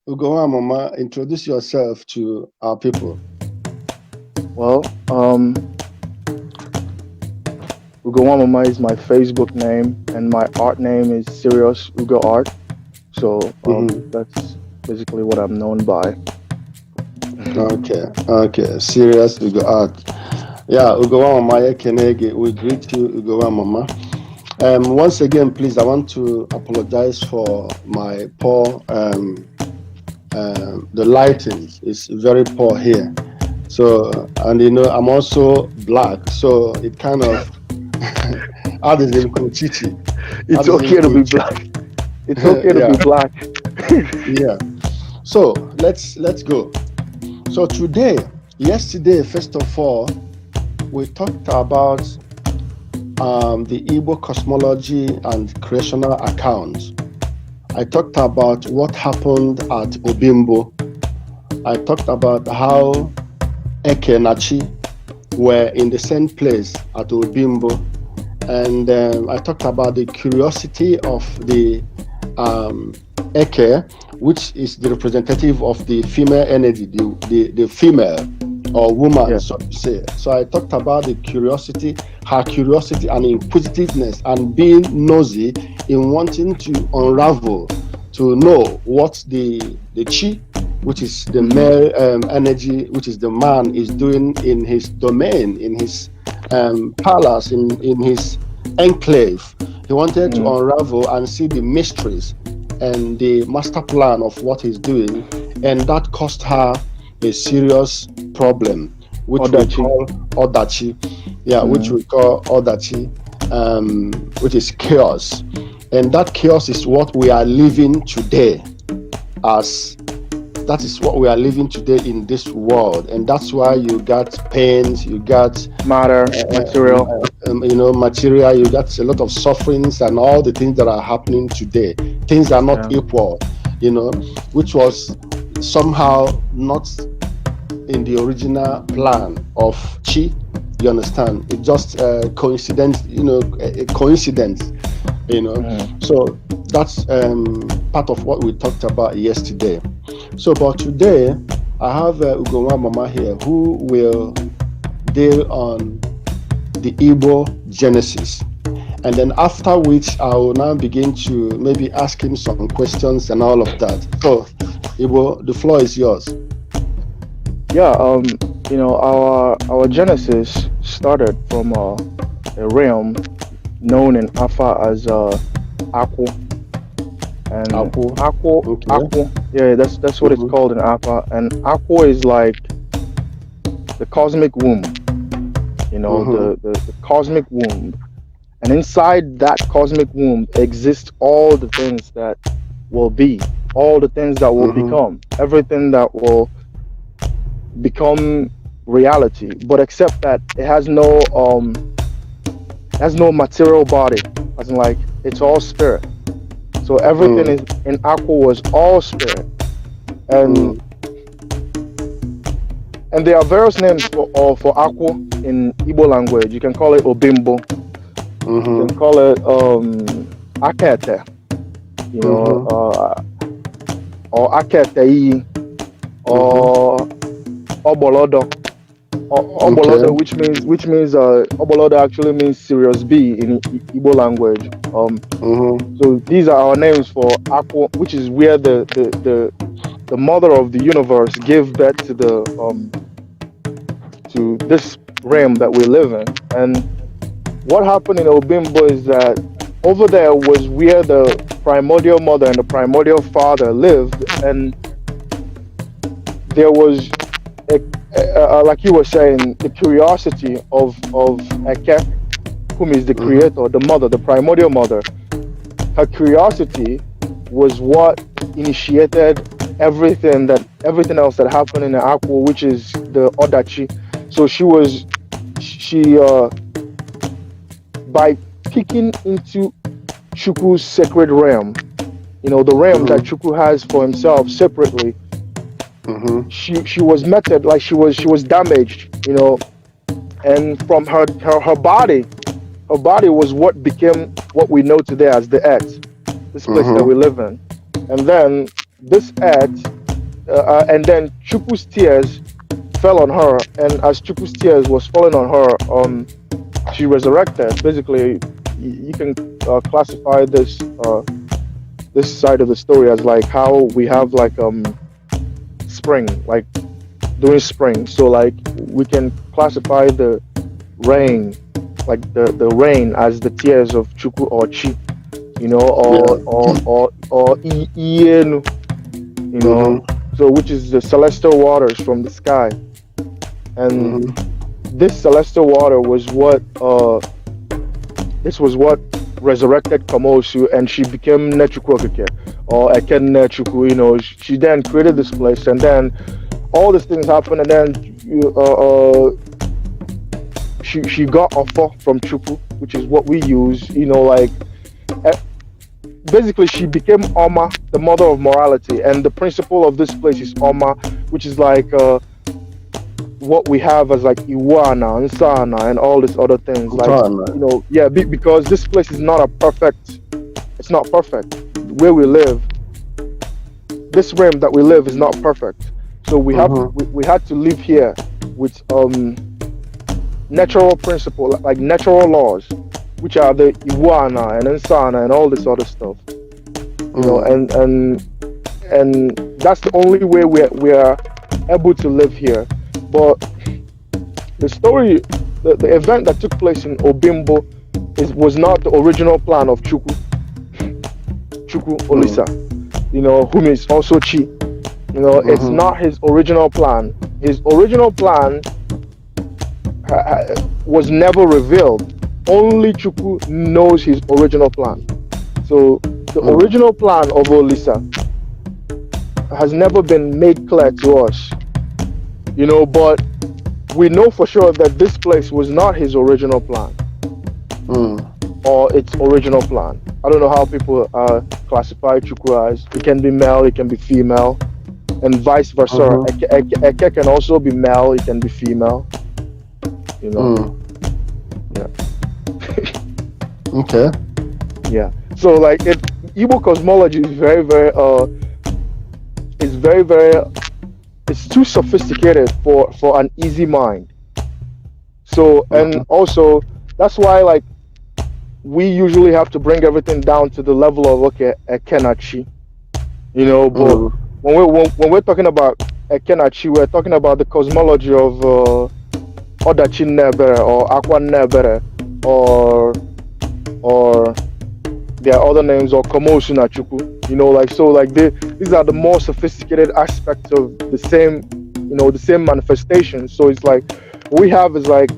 ODOGWU, introduce yourself to our people. Well, ODOGWU is my Facebook name, and my art name is Serious Ugo Art. So that's basically what I'm known by. Okay, Serious Ugo Art. Yeah, ODOGWU Kenege, we greet you, ODOGWU. Once again, please, I want to apologize for my poor, the lighting is very poor here. So, and you know, I'm also black, so it kind of, how does it go, Chichi? It's okay to be black. It's okay to be black. Yeah. So, let's go. So yesterday, first of all, we talked about the Igbo cosmology and creational accounts. I talked about what happened at Obimbo. I talked about how Eke and Chi were in the same place at Obimbo. And I talked about the curiosity of the Eke, which is the representative of the female energy, the female or woman, so to say. So I talked about the curiosity, her curiosity and inquisitiveness and being nosy in wanting to unravel, to know what the chi, which is the male energy, which is the man, is doing in his domain, in his palace, in his enclave. He wanted to unravel and see the mysteries and the master plan of what he's doing, and that cost her a serious problem, which we call Odachi. Which we call Odachi, which is chaos. And that chaos is what we are living today that is what we are living today in this world. And that's why you got pains, you got matter, material, material, you got a lot of sufferings and all the things that are happening today. Things are not equal, which was somehow not in the original plan of Chi. You understand? It's just a coincidence, a coincidence, So that's part of what we talked about yesterday. So, but today I have ODOGWU here who will deal on the Igbo Genesis. And then after which I will now begin to maybe ask him some questions and all of that. So, Igbo, the floor is yours. Yeah, our Genesis started from a realm known in Afa as ADU. And ADU, yeah, that's what it's called in Afa. And ADU is like the cosmic womb, the cosmic womb. And inside that cosmic womb exists all the things that will be, all the things that will become, everything that will become reality, but except that it has no material body, as in like it's all spirit. So everything is in ADU was all spirit, and there are various names for ADU in Igbo language. You can call it Obimbo, you can call it Akete, or Aketei, or Obolodo. Obolodo, which means Obolodo actually means serious B in Igbo language. So these are our names for ADU, which is where the mother of the universe gave birth to to this realm that we live in. And what happened in Obimbo is that over there was where the primordial mother and the primordial father lived, and there was like you were saying, the curiosity of Eke, whom is the creator, the mother, the primordial mother. Her curiosity was what initiated everything else that happened in the ADU, which is the Odachi. So she by peeking into Chukwu's sacred realm, the realm that Chukwu has for himself separately. She was meted, like she was damaged, and from her body was what became what we know today as the earth, this place that we live in. And then this earth and then Chukwu's tears fell on her, and as Chukwu's tears was falling on her, she resurrected. Basically, you can classify this this side of the story as like how we have like spring, like during spring. So like we can classify the rain, like the rain, as the tears of Chukwu or Chi, you know, or Ienu, you know, so which is the celestial waters from the sky. And this celestial water was what resurrected Kamosu, and she became Nechukwu or Eken Nechukwu. You know, she then created this place, and then all these things happened, and then she got offer from Chukwu, which is what we use. You know, like basically she became Oma, the mother of morality, and the principle of this place is Oma, which is like what we have as like Iwana and Sana and all these other things, like you know, yeah, because this place is not it's not perfect. Where we live, this realm that we live is not perfect, so we have we had to live here with natural principle, like natural laws, which are the Iwana and Insana and all this other stuff, you know, and that's the only way we are able to live here. But the story, the event that took place in Obimbo was not the original plan of Chukwu Olisa, you know, whom is also Chi. You know, it's not his original plan. His original plan was never revealed. Only Chukwu knows his original plan. So the original plan of Olisa has never been made clear to us. You know, but we know for sure that this place was not his original plan, or its original plan. I don't know how people classify Chukwu as. It can be male, it can be female, and vice versa. Eke can also be male, it can be female. You know. Yeah. Okay. Yeah. So like Igbo cosmology is it's too sophisticated for an easy mind. So, and also that's why like we usually have to bring everything down to the level of Ekenachi, you know. But when we're talking about Ekenachi, we're talking about the cosmology of Odachi Nebere or Aqua Nebere or their other names, or Komosu Nachukwu, you know, like, so like these are the more sophisticated aspects of the same, you know, the same manifestation. So it's like we have the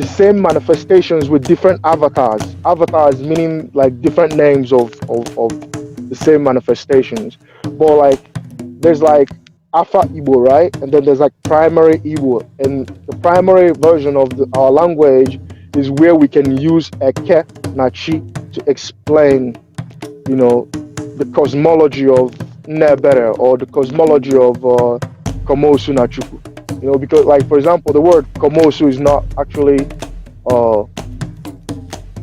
same manifestations with different avatars meaning like different names of the same manifestations. But like there's like Alpha Igbo, right? And then there's like primary Igbo, and the primary version of our language is where we can use Eke Nachi to explain, you know, the cosmology of Nebere or the cosmology of Komosu Nachukwu. You know, because like for example, the word Komosu is not actually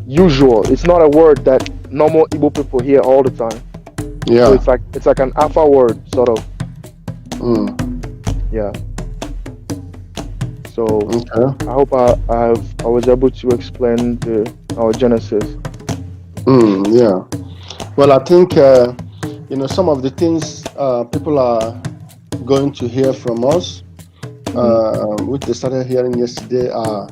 usual. It's not a word that normal Igbo people hear all the time. Yeah. So it's like an Alpha word, sort of. Yeah. So I hope I was able to explain our genesis. Yeah. Well, I think you know, some of the things people are going to hear from us, which they started hearing yesterday, are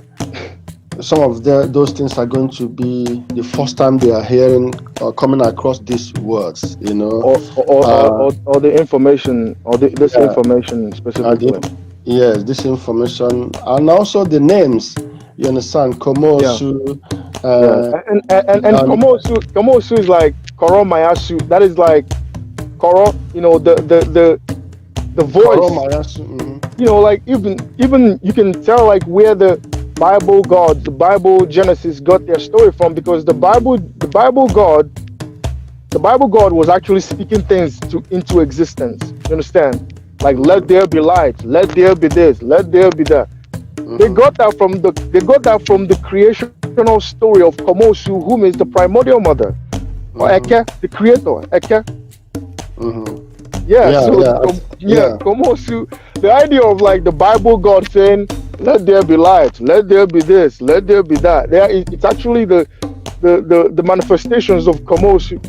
some of those things are going to be the first time they are hearing or coming across these words, you know, or the information, or this information specifically. Yes, this information, and also the names. You understand, Komosu. And Komosu is like Koro Mayasu. That is like Koro. You know, the voice. Koro Mayasu. You know, like even you can tell like where the Bible God, the Bible Genesis got their story from, because the Bible God was actually speaking things into existence. You understand? Like, let there be light, let there be this, let there be that. They got that from the creational story of Komosu, whom is the primordial mother, or Eke, the creator, Eke. Yeah, Yeah, so yeah. Komosu, the idea of like the Bible God saying, "Let there be light, let there be this, let there be that." It's actually the manifestations of Komosu,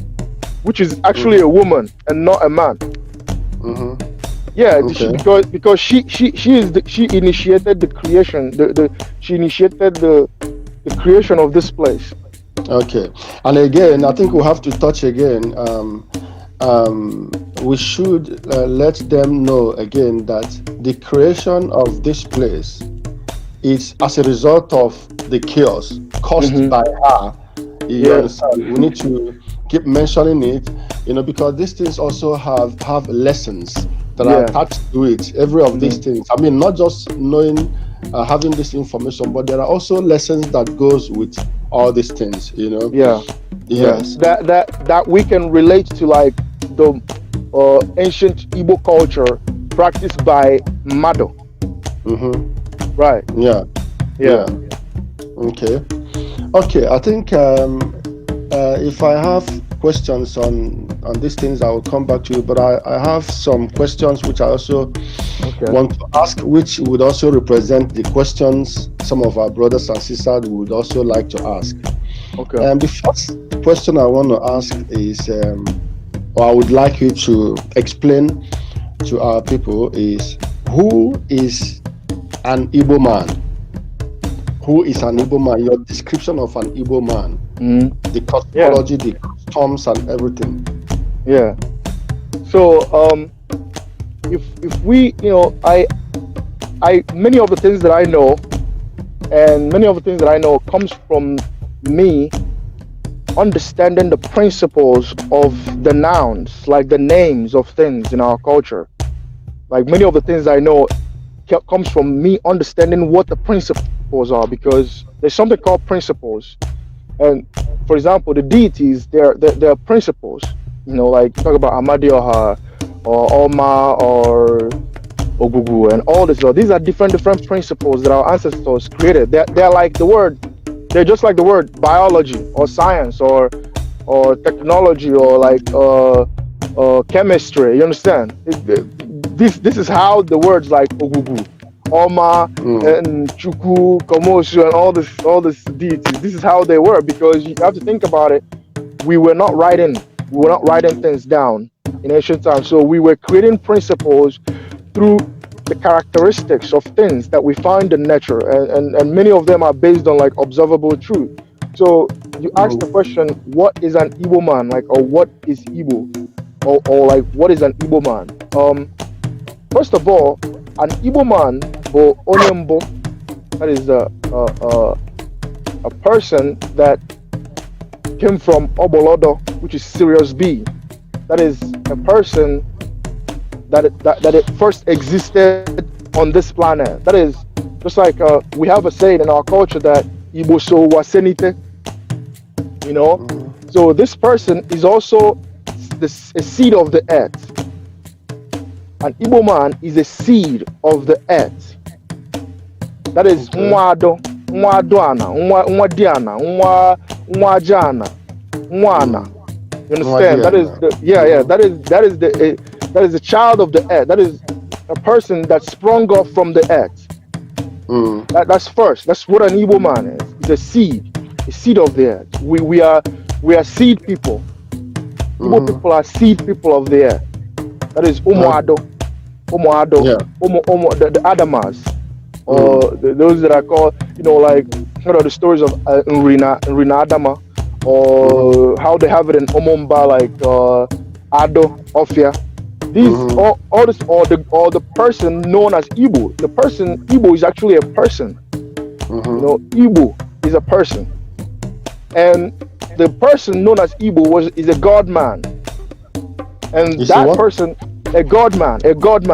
which is actually a woman and not a man. Yeah, Okay. because she initiated the creation. She initiated the creation of this place. Okay. And again, I think we have to touch again. We should let them know again that the creation of this place is as a result of the chaos caused by her. You understand? We need to keep mentioning it, because these things also have lessons that are attached to it. Every of these things. I mean, not just knowing, having this information, but there are also lessons that goes with all these things. Yeah. Yes. That we can relate to, like the ancient Igbo culture practiced by Mado. Right. Yeah. Okay. I think if I have questions on these things, I will come back to you. But I have some questions which I also want to ask, which would also represent the questions some of our brothers and sisters would also like to ask. Okay. And the first question I want to ask is, or I would like you to explain to our people, is who is an Igbo man? Who is an Igbo man? Your description of an Igbo man, the cosmology, the customs, and everything. Yeah. So if we, I many of the things that I know, and many of the things that I know comes from me understanding the principles of the nouns, like the names of things in our culture. Like many of the things I know comes from me understanding what the principles are, because there's something called principles. And for example, the deities, they're principles. Like talk about Hammadi or Oma or ODOGWU and all this. These are different principles that our ancestors created. They're like the word. They're just like the word biology or science or technology or like chemistry. You understand? This is how the words like ODOGWU, Oma, and Chukwu, Komosu, and all this deities. This is how they were, because you have to think about it. We were not writing things down in ancient times, so we were creating principles through the characteristics of things that we find in nature, and many of them are based on like observable truth. So you ask the question, what is an Igbo man, like, or what is Igbo, or like what is an Igbo man? First of all, an Igbo man, or Onyembo, that is a person that came from Obolodo, which is Sirius B. That is a person that it first existed on this planet. That is just like we have a saying in our culture that Igbo so wasenite. So this person is also a seed of the earth. An Igbo man is a seed of the earth. That is Nwado, Nwadoana, Nwadiana, Nwajana, Nwana. You understand? That is that is the child of the earth. That is a person that sprung up from the earth. That's first. That's what an Igbo man is. It's a seed of the earth. We are seed people. Igbo people are seed people of the earth. That is Umuado, the Adamas, or those that are called, like the stories of Nrina Adama, or how they have it in Omomba, like Ado, Ofia. These all the person known as Igbo. The person Igbo is actually a person. Igbo is a person, and the person known as Igbo is a god man, and that person, a god man, a god.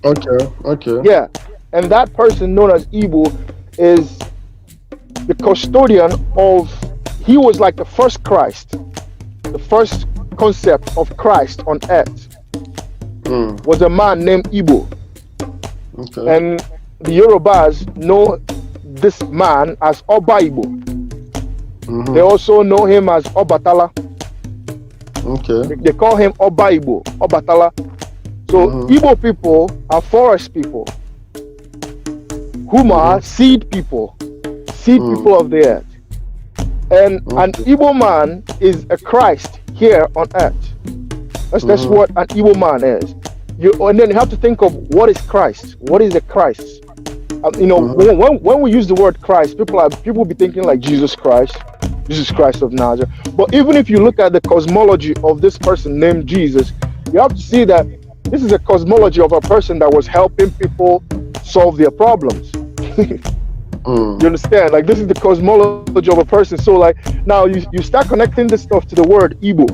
Okay. Yeah, and that person known as Igbo is the custodian of. He was like the first Christ, the first concept of Christ on earth. Was a man named Igbo. Okay. And the Yorubas know this man as OBA-IGBO. They also know him as OBATALA. Okay. They call him OBA-IGBO, OBATALA. So Igbo people are forest people, whom are seed people of the earth. And an Igbo man is a Christ here on earth. That's what an Igbo man is. And then you have to think of what is Christ. What is a Christ? When we use the word Christ, people be thinking like Jesus Christ of Nazareth. But even if you look at the cosmology of this person named Jesus, you have to see that this is a cosmology of a person that was helping people solve their problems. You understand? Like, this is the cosmology of a person. So like now you start connecting this stuff to the word Igbo.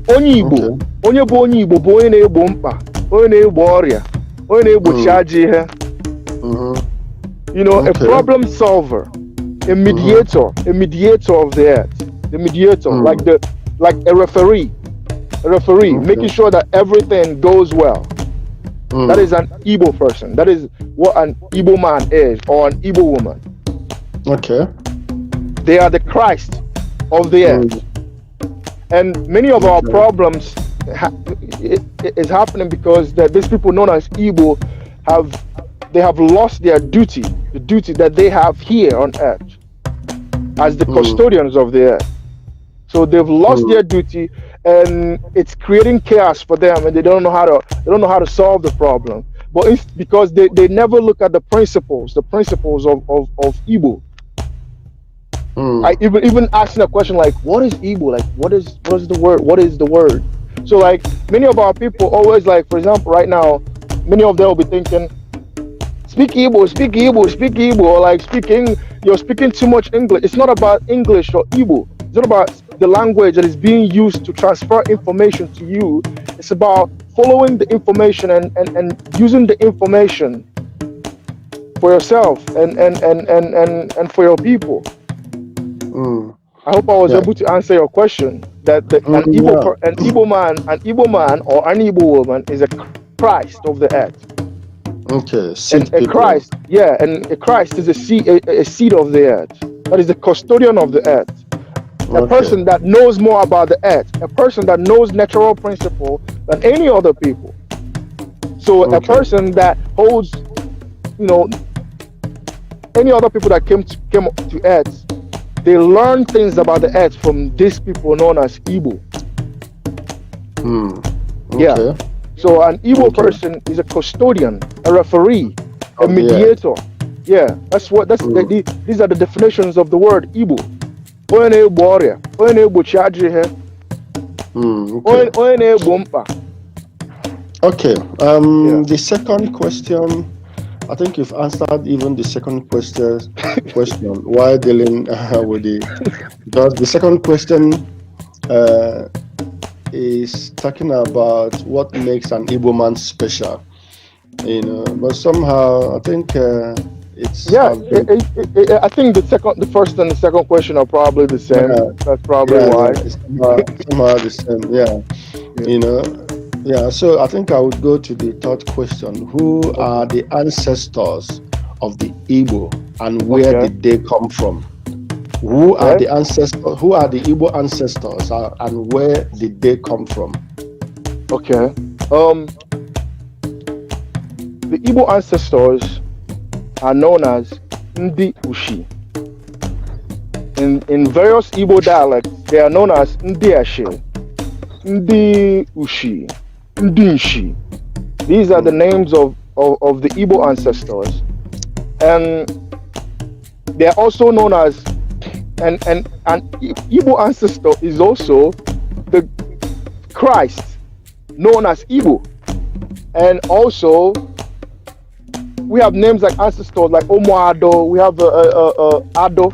Onye Igbo, onye bụ onye Igbo bụ onye na-egbo mkpa, onye na-egbo ọrịa, onye na-egbochi ajọ ihe. A problem solver, a mediator of the earth, the mediator, like a referee, making sure that everything goes well. That is an Igbo person. That is what an Igbo man is, or an Igbo woman. Okay. They are the Christ of the earth. And many of our problems is happening because these people known as Igbo have lost their duty, the duty that they have here on earth as the custodians of the earth. So they've lost their duty, and it's creating chaos for them, and they don't know how to solve the problem. But it's because they never look at the principles of Igbo. I even asking a question like, what is Igbo? Like, what is the word? What is the word? So like many of our people always, like, for example, right now, many of them will be thinking, speak Igbo, speak Igbo, speak Igbo, or like you're speaking too much English. It's not about English or Igbo. It's not about the language that is being used to transfer information to you. It's about following the information and using the information for yourself and for your people. I hope I was able to answer your question. That an Igbo man or an Igbo woman is a Christ of the earth. Okay. And a Christ, and a Christ is a seed of the earth. That is the custodian of the earth. A person that knows more about the earth. A person that knows natural principle than any other people. So a person that holds, any other people that came to earth, they learn things about the earth from these people known as Igbo. Yeah. So an Igbo person is a custodian, a referee, a mediator. Yeah, these are the definitions of the word Igbo. Onye na-egbo ọrịa, onye na-egbochi ajọ ihe, onye na-egbo mkpa. Okay. The second question, I think you've answered even the second question while dealing with because the second question is talking about what makes an Igbo man special, but somehow I think it's I think the first and the second question are probably the same. That's probably why. Somehow the same. So I think I would go to the third question. Who are the ancestors of the Igbo, and where did they come from? Who are the ancestors? Who are the Igbo ancestors, and where did they come from? Okay. The Igbo ancestors are known as Ndi Ushi. In various Igbo dialects, they are known as Ndi Ashe, Ndi Ushi, Ndi Nshi. These are the names of the Igbo ancestors, and they are also known as an Igbo ancestor is also the Christ known as Igbo. And also we have names like ancestors like Omoado, we have Ado,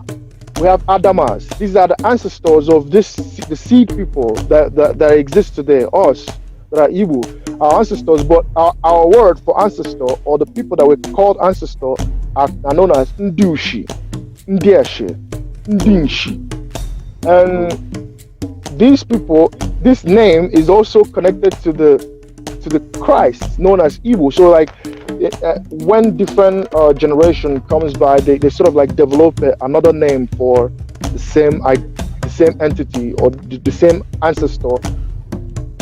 we have Adamas. These are the ancestors of the seed people that exist today, us that are Igbo, our ancestors. But our word for ancestor, or the people that we called ancestor, are known as Ndushi, Ndiashe, Ndinshi. And these people, this name is also connected to the Christ known as Igbo. So like when different generation comes by, they sort of like develop another name for the same entity or the same ancestor.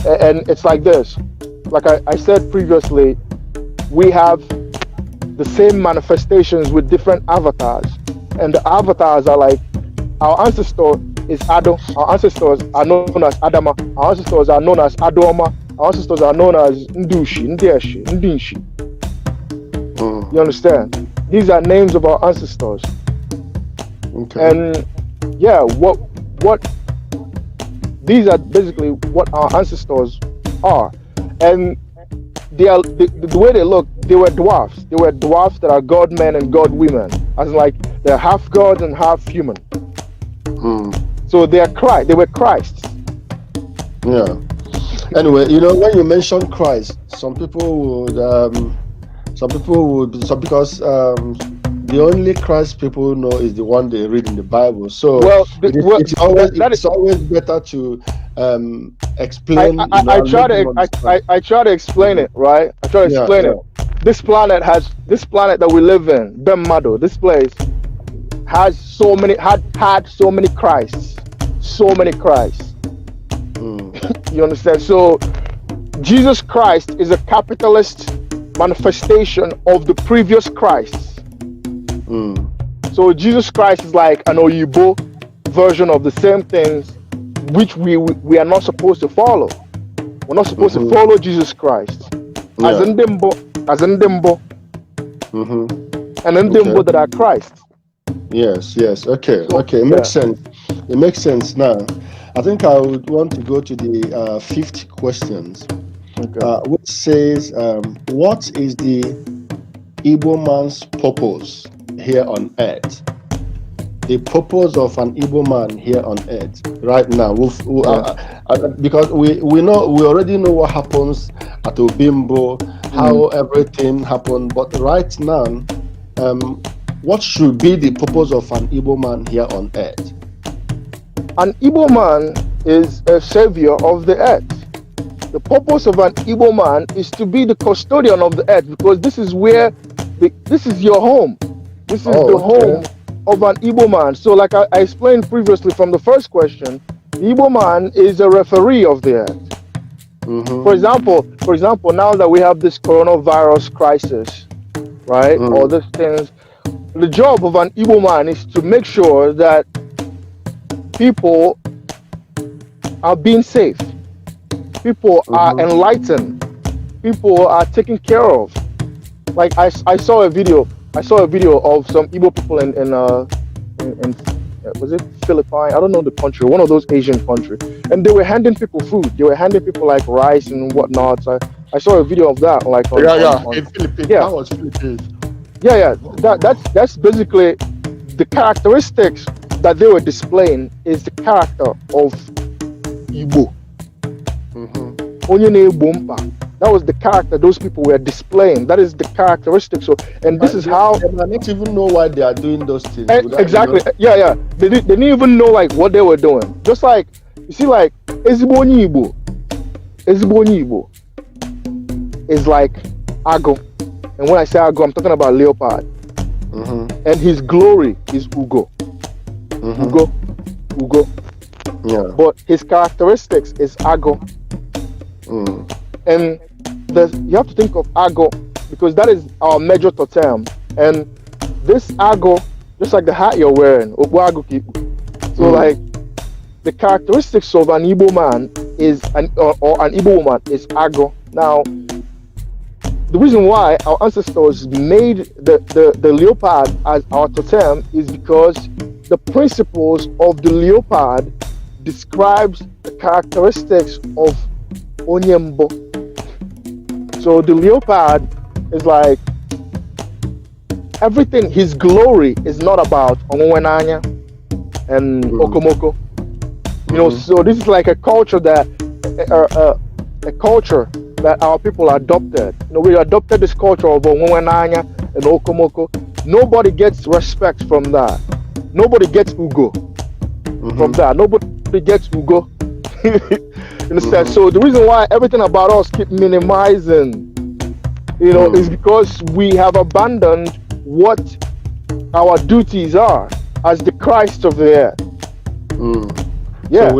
And it's like this. Like I said previously, we have the same manifestations with different avatars. And the avatars are like, our ancestor is Ado, our ancestors are known as Adama, our ancestors are known as Adoma, our ancestors are known as Ndushi, Ndeshi, Ndinshi. You understand? These are names of our ancestors. Okay. And yeah, what these are basically what our ancestors are. And they are the way they look, they were dwarfs. They were dwarfs that are god men and god women. As in like they're half god and half human. So they are Christ, they were Christs. Yeah. Anyway, you know, when you mention Christ, some people would because the only Christ people know is the one they read in the Bible. So well, it's always better to explain. I try to explain it, right? I try to explain it. This planet that we live in, Bemmado, this place has so many had so many Christs. So many Christs. You understand? So Jesus Christ is a capitalist manifestation of the previous Christ. So Jesus Christ is like an Oyibo version of the same things which we are not supposed to follow. We're not supposed to follow Jesus Christ. As in Dembo. And in Dembo that are Christ. Yes. Okay. So, it makes sense. It makes sense now. I think I would want to go to the fifth questions, which says, what is the Igbo man's purpose here on earth? The purpose of an Igbo man here on earth right now, because we already know what happens at Obimbo, how everything happened, but right now, what should be the purpose of an Igbo man here on earth? An Igbo man is a savior of the earth. The purpose of an Igbo man is to be the custodian of the earth, because this is where this is your home. This is the home of an Igbo man. So like I explained previously from the first question, the Igbo man is a referee of the earth. For example, now that we have this coronavirus crisis, right? All these things, the job of an Igbo man is to make sure that people are being safe, people are enlightened, people are taken care of. Like I saw a video of some Igbo people in was it Philippines? I don't know the country, one of those Asian countries, and they were handing people food. They were handing people like rice and whatnot. So I saw a video of that, like in Philippines. That was Philippines. That's basically the characteristics that they were displaying is the character of Igbo. That was the character those people were displaying. That is the characteristics. So, and this is how they might not even know why they are doing those things. Exactly. Yeah. They didn't even know like what they were doing. Just like you see, like Ezibonyi Igbo is like Ago, and when I say Ago, I'm talking about leopard. And his glory is Ugo. Ugo. Yeah. But his characteristics is Ago. And you have to think of Ago because that is our major totem. And this Ago, just like the hat you're wearing, so like the characteristics of an Igbo man is or an Igbo woman is Ago. Now, the reason why our ancestors made the leopard as our totem is because the principles of the leopard describes the characteristics of Onyembo. So the leopard is like everything. His glory is not about Onwenanya and Okomoko. You know, so this is like a culture that our people adopted. You know, we adopted this culture of Onwenanya and Okomoko. Nobody gets respect from that. Nobody gets Ugo from that. Nobody gets Ugo. Understand? So the reason why everything about us keep minimizing, you know, is because we have abandoned what our duties are as the Christ of the earth. Yeah. So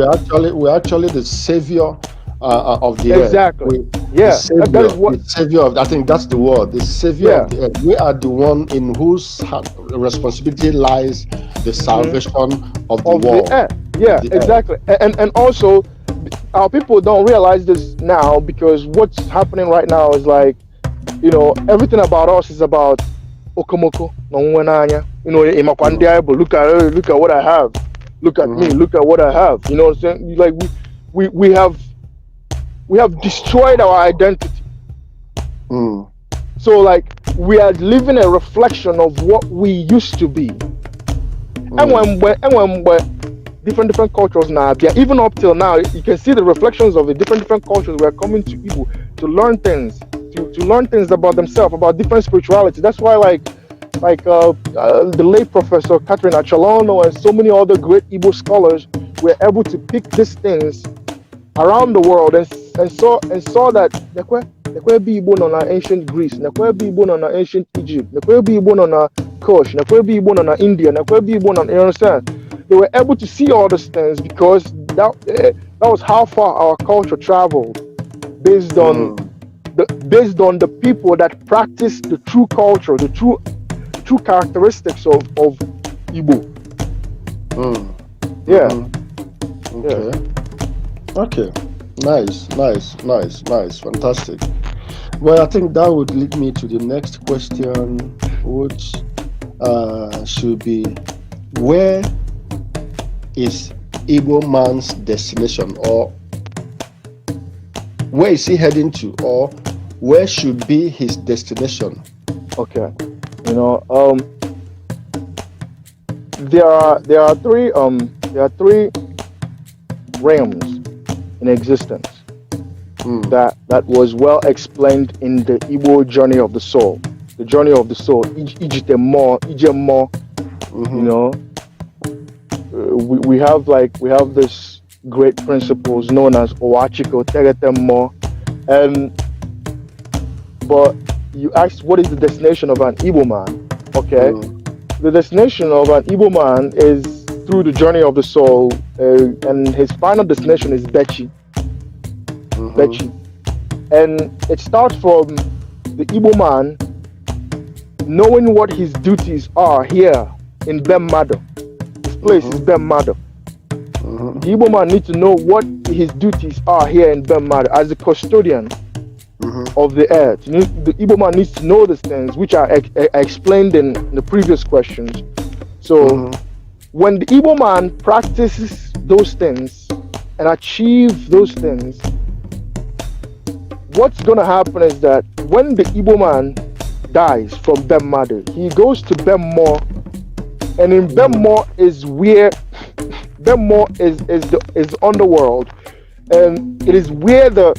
we're actually the savior of the earth. Exactly. The savior of, I think that's the word, the savior of the earth. We are the one in whose responsibility lies the salvation of the world. The earth. Yeah, exactly. And also, our people don't realize this now, because what's happening right now is like, everything about us is about okomoko, look at what I have, look at me, look at what I have. You know what I'm saying? Like we have destroyed our identity. So like we are living a reflection of what we used to be. And when different cultures now, even up till now, you can see the reflections of the different cultures. We are coming to Igbo to learn things, to learn things about themselves, about different spirituality. That's why like the late Professor Catherine Achalano and so many other great Igbo scholars were able to pick these things around the world and saw that nekwe be Igbo on ancient Greece, nekwe be Igbo on ancient Egypt, nekwe be Igbo on Kush, nekwe be Igbo on India, nekwe be Igbo on, you understand? They were able to see all these things because that was how far our culture traveled, based on the people that practice the true culture, the true characteristics of Igbo. Okay. Nice. Fantastic. Well, I think that would lead me to the next question, which should be, where is Igbo man's destination, or where is he heading to, or where should be his destination? Okay. There are three realms in existence that was well explained in the Igbo journey of the soul. The journey of the soul, Ijemo, we have this great principles known as Owachiko, Tegetemo, but you asked what is the destination of an Igbo man? Okay, the destination of an Igbo man is through the journey of the soul, and his final destination is Bechi. And it starts from the Igbo man knowing what his duties are here in Bemmado. This place is Bemmado. The Igbo man needs to know what his duties are here in Bemmado as the custodian of the earth. The Igbo man needs to know these things, which are explained in the previous questions. So when the Igbo man practices those things and achieve those things, what's going to happen is that when the Igbo man dies from Bemmado, he goes to Bemmo, and in Bemmo is where Bemmo is the underworld, and it is where this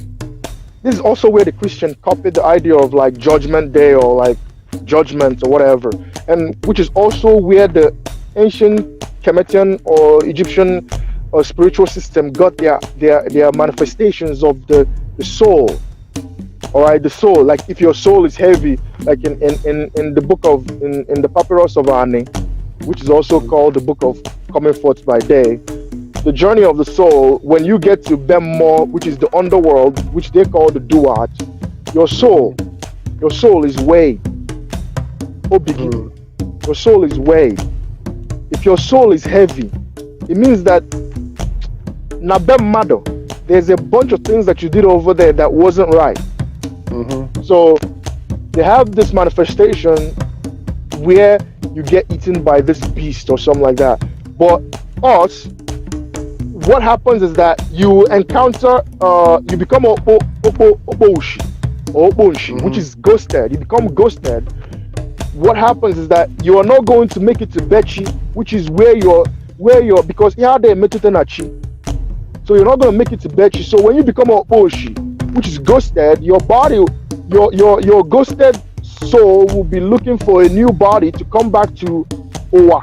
is also where the Christian copied the idea of like Judgment Day or like judgment or whatever, and which is also where the ancient Khemetian or Egyptian or spiritual system got their manifestations of the soul. All right, the soul. Like if your soul is heavy, like in the book of in the Papyrus of Ani, which is also called the Book of Coming Forth by Day, the journey of the soul. When you get to Bemmo, which is the underworld, which they call the Duat, your soul is weighed. Your soul is weighed. If your soul is heavy, it means that na Bemmado, there's a bunch of things that you did over there that wasn't right. So they have this manifestation where you get eaten by this beast or something like that. But us, what happens is that you encounter, you become Oboshi, which is ghosted. You become ghosted. What happens is that you are not going to make it to Bechi, which is where you're because here they Metutenachi. So you're not going to make it to Bechi. So when you become Oboshi, which is ghosted, your body, your ghosted soul will be looking for a new body to come back to Owa,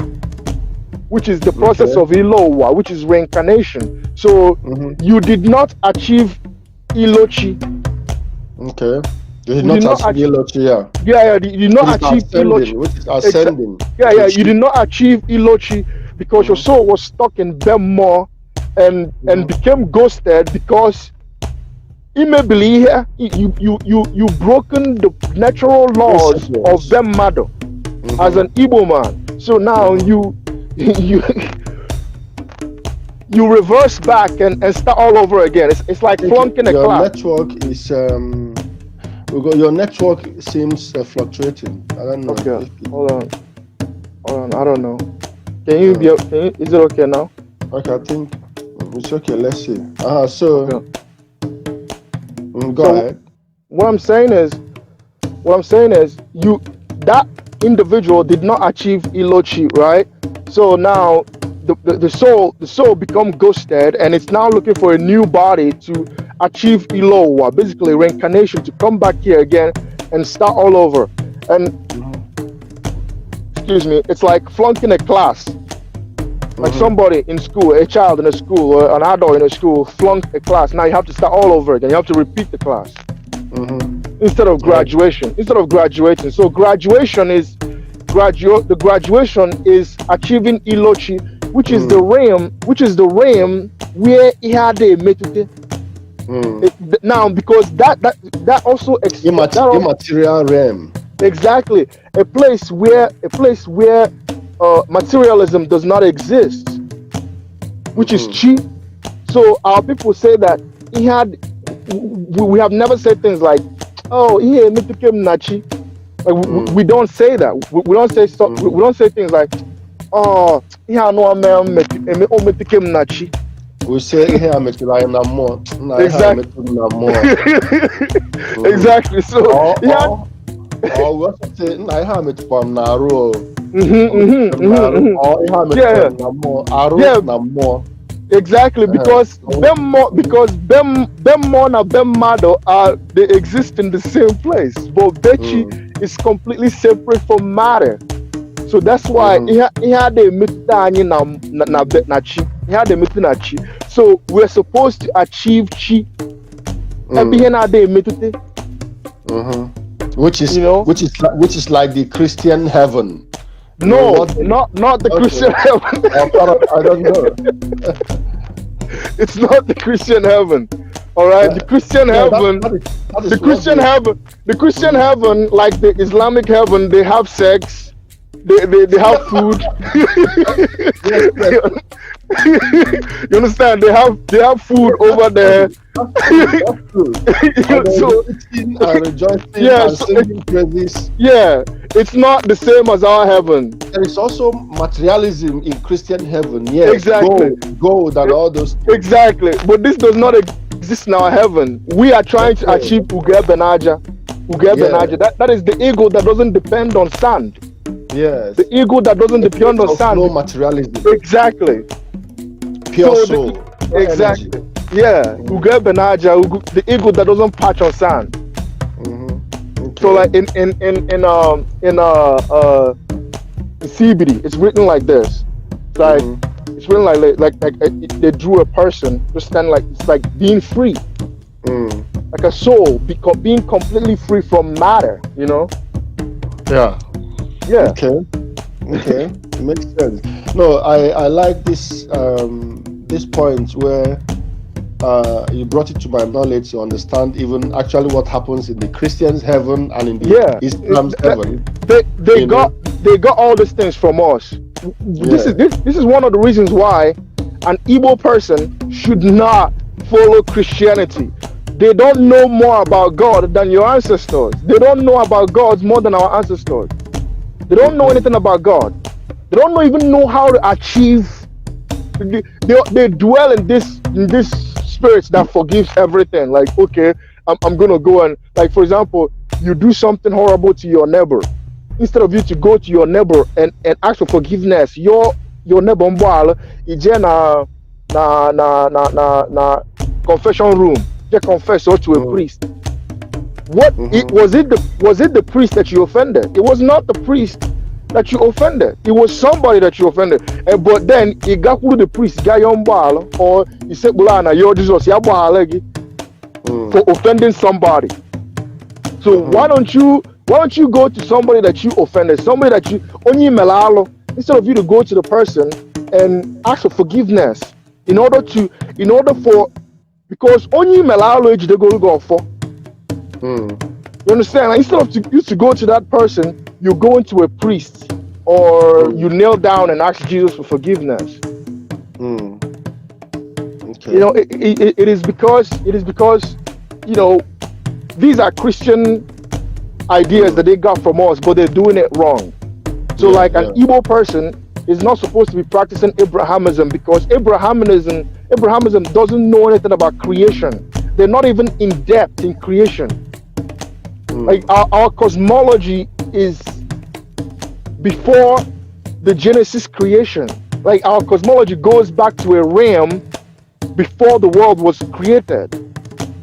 which is the process of Ilo-Owa, which is reincarnation. So you did not achieve Ilochi. Okay. You did not achieve Ilochi, you did not achieve Ilochi. Which is ascending. You did not achieve Ilochi because your soul was stuck in Bemmo, and became ghosted because he may believe you broken the natural laws of them mother as an Igbo man. So now you reverse back and start all over again. It's like flunking a class. Your network is your network seems fluctuating. I don't know. Okay, hold on. I don't know. Can you is it okay now? Okay, I think it's okay. Let's see. So go ahead. What I'm saying is, that individual did not achieve Ilochi, right? So now the soul become ghosted, and it's now looking for a new body to achieve Ilowa, basically reincarnation, to come back here again and start all over. And excuse me, it's like flunking a class. Like somebody in school, a child in a school, or an adult in a school, flunked a class. Now you have to start all over again. You have to repeat the class instead of graduation. Instead of graduating, so graduation is the graduation is achieving Ilochi, which is the realm where he had a metute. Now, because that also immaterial realm. Exactly, a place where materialism does not exist, which is chi. So our people say that he had. We have never said things like, "Oh, he became nachi." Like, we don't say that. We don't say stuff. We don't say things like, "Oh, he had no man became nachi." We say he had more. Exactly. Exactly. So he had. Oh, we also say I have it from Naro. Exactly, because them more na them mado are they exist in the same place, but Bechi is completely separate from matter. So that's why he had a metuta na chi. He had a metuta na chi. So we're supposed to achieve chi. And behind that they metute. Which is like the Christian heaven. No, not the Christian heaven. I don't know. It's not the Christian heaven. All right, the Christian heaven, the Christian heaven, like the Islamic heaven, they have sex, they have food. You understand? They have food over there. Yeah, it's not the same as our heaven. There is also materialism in Christian heaven. Yes, exactly. Gold and all those things. Exactly, but this does not exist in our heaven. We are trying to achieve UGO-benaja. That is the ego that doesn't depend on sand. Yes. The ego that doesn't depend on sand. No materialism. Exactly. Pure soul. Exactly. Energy. Yeah. UGO-benaja, the ego that doesn't patch on sand. Okay. So like in CBD, it's written like this. It's like it's written like they drew a person just standing like it's like being free. Like a soul being completely free from matter, you know? Yeah. Yeah. Okay. It makes sense. No, I like this this point where you brought it to my knowledge to understand even actually what happens in the Christians' heaven and in the Islam's heaven. They got all these things from us. This is one of the reasons why an Igbo person should not follow Christianity. They don't know more about God than your ancestors. They don't know about God more than our ancestors. They don't know anything about God. They don't even know how to achieve. They dwell in this spirit that forgives everything. Like, okay, I'm gonna go and, like, for example, you do something horrible to your neighbor. Instead of you to go to your neighbor and ask for forgiveness, your neighbor na confession room. Just confess to a priest. Was it the priest that you offended? It was not the priest that you offended. It was somebody that you offended. But then he got through the priest, or he said, "You're Jesus, for offending somebody." So why don't you go to somebody that you offended, somebody that you only melalo, instead of you to go to the person and ask for forgiveness? because only melalo age they go for. You understand? Like, instead of used to go to that person, you go into a priest, or you kneel down and ask Jesus for forgiveness. Okay. You know, it is because you know, these are Christian ideas that they got from us, but they're doing it wrong. So like an Igbo person is not supposed to be practicing Abrahamism, because Abrahamism doesn't know anything about creation. They're not even in depth in creation. Like our cosmology is before the Genesis creation. Like our cosmology goes back to a realm before the world was created.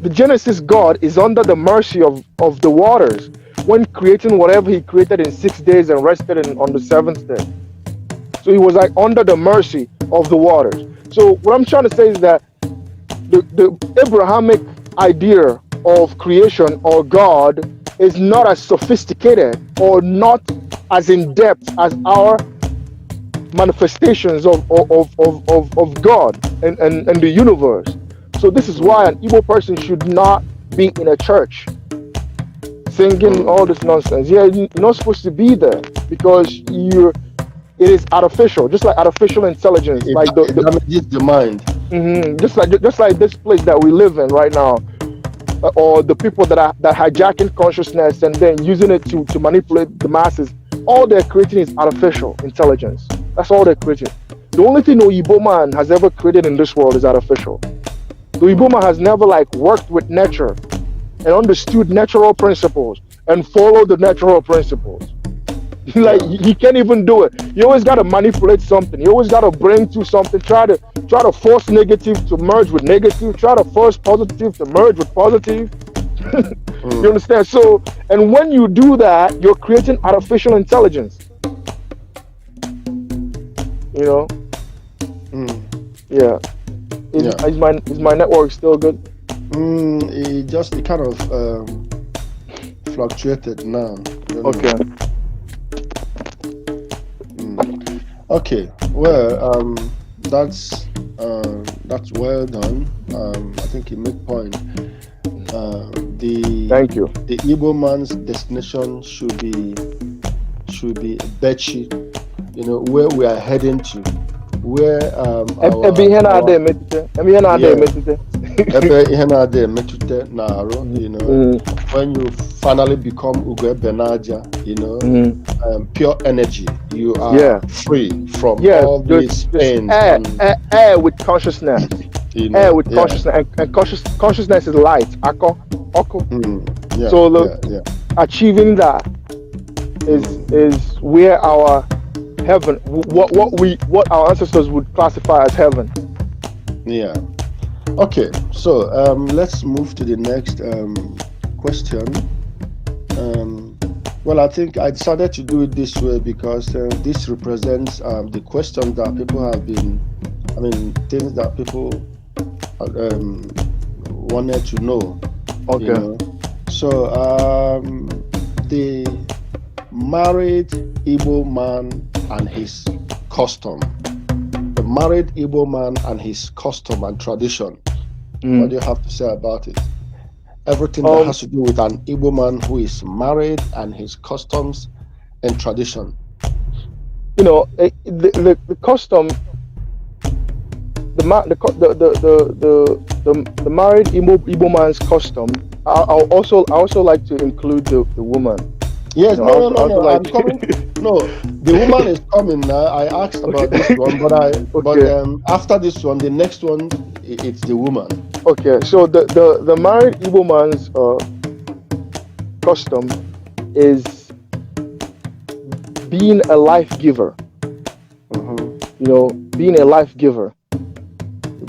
The Genesis God is under the mercy of the waters when creating whatever he created in 6 days and rested on the 7th day. So he was like under the mercy of the waters. So what I'm trying to say is that the Abrahamic idea of creation or God is not as sophisticated or not as in depth as our manifestations of God and the universe. So this is why an Igbo person should not be in a church singing all this nonsense. Yeah, you're not supposed to be there, because it is artificial, just like artificial intelligence. It damages the mind. Just like this place that we live in right now, or the people that hijacking consciousness and then using it to manipulate the masses. All they're creating is artificial intelligence. That's all they're creating. The only thing Oyibo man has ever created in this world is artificial. The Oyibo man has never like worked with nature and understood natural principles and followed the natural principles. Like he can't even do it. You always gotta manipulate something. You always gotta bring to something. Try to force negative to merge with negative. Try to force positive to merge with positive. You understand? So, and when you do that, you're creating artificial intelligence. You know? Yeah. Is my network still good? It kind of fluctuated now. Okay. Okay. Well, that's well done. I think you make point. Thank you. The Igbo man's destination should be BACCHUS, you know, where we are heading to, where you know, when you finally become UGO-Benaja, you know, pure energy, you are free from all these pains. Air with consciousness. You know, air with consciousness, and consciousness is light. So achieving that is where our heaven, what our ancestors would classify as heaven. Yeah. Okay. So let's move to the next question. Well, I think I decided to do it this way because this represents the questions that people have been, things that people wanted to know. Okay. You know? So the married Igbo man and his custom. The married Igbo man and his custom and tradition. What do you have to say about it? Everything that has to do with an Igbo man who is married and his customs and tradition. You know, the custom, the married Igbo man's custom. I also like to include the woman. Yes, no. I'm coming. No, the woman is coming now. I asked about this one, but after this one, the next one, it's the woman. Okay, so the married Igbo man's custom is being a life giver. You know, being a life giver.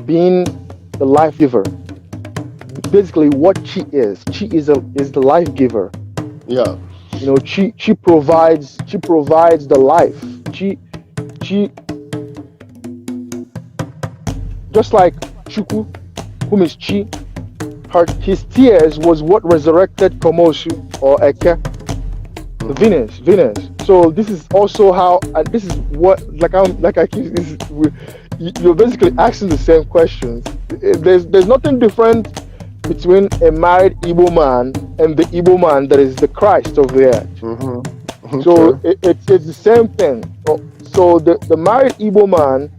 Being the life giver. Basically, what she is the life giver. Yeah. You know, she provides the life. She just like Chukwu, whom is Chi, his tears was what resurrected Komosu or Eke, the Venus. So this is also how, this is what, you're basically asking the same questions. There's nothing different between a married Igbo man and the Igbo man that is the Christ of the earth. Okay. So it's the same thing. So the married Igbo man,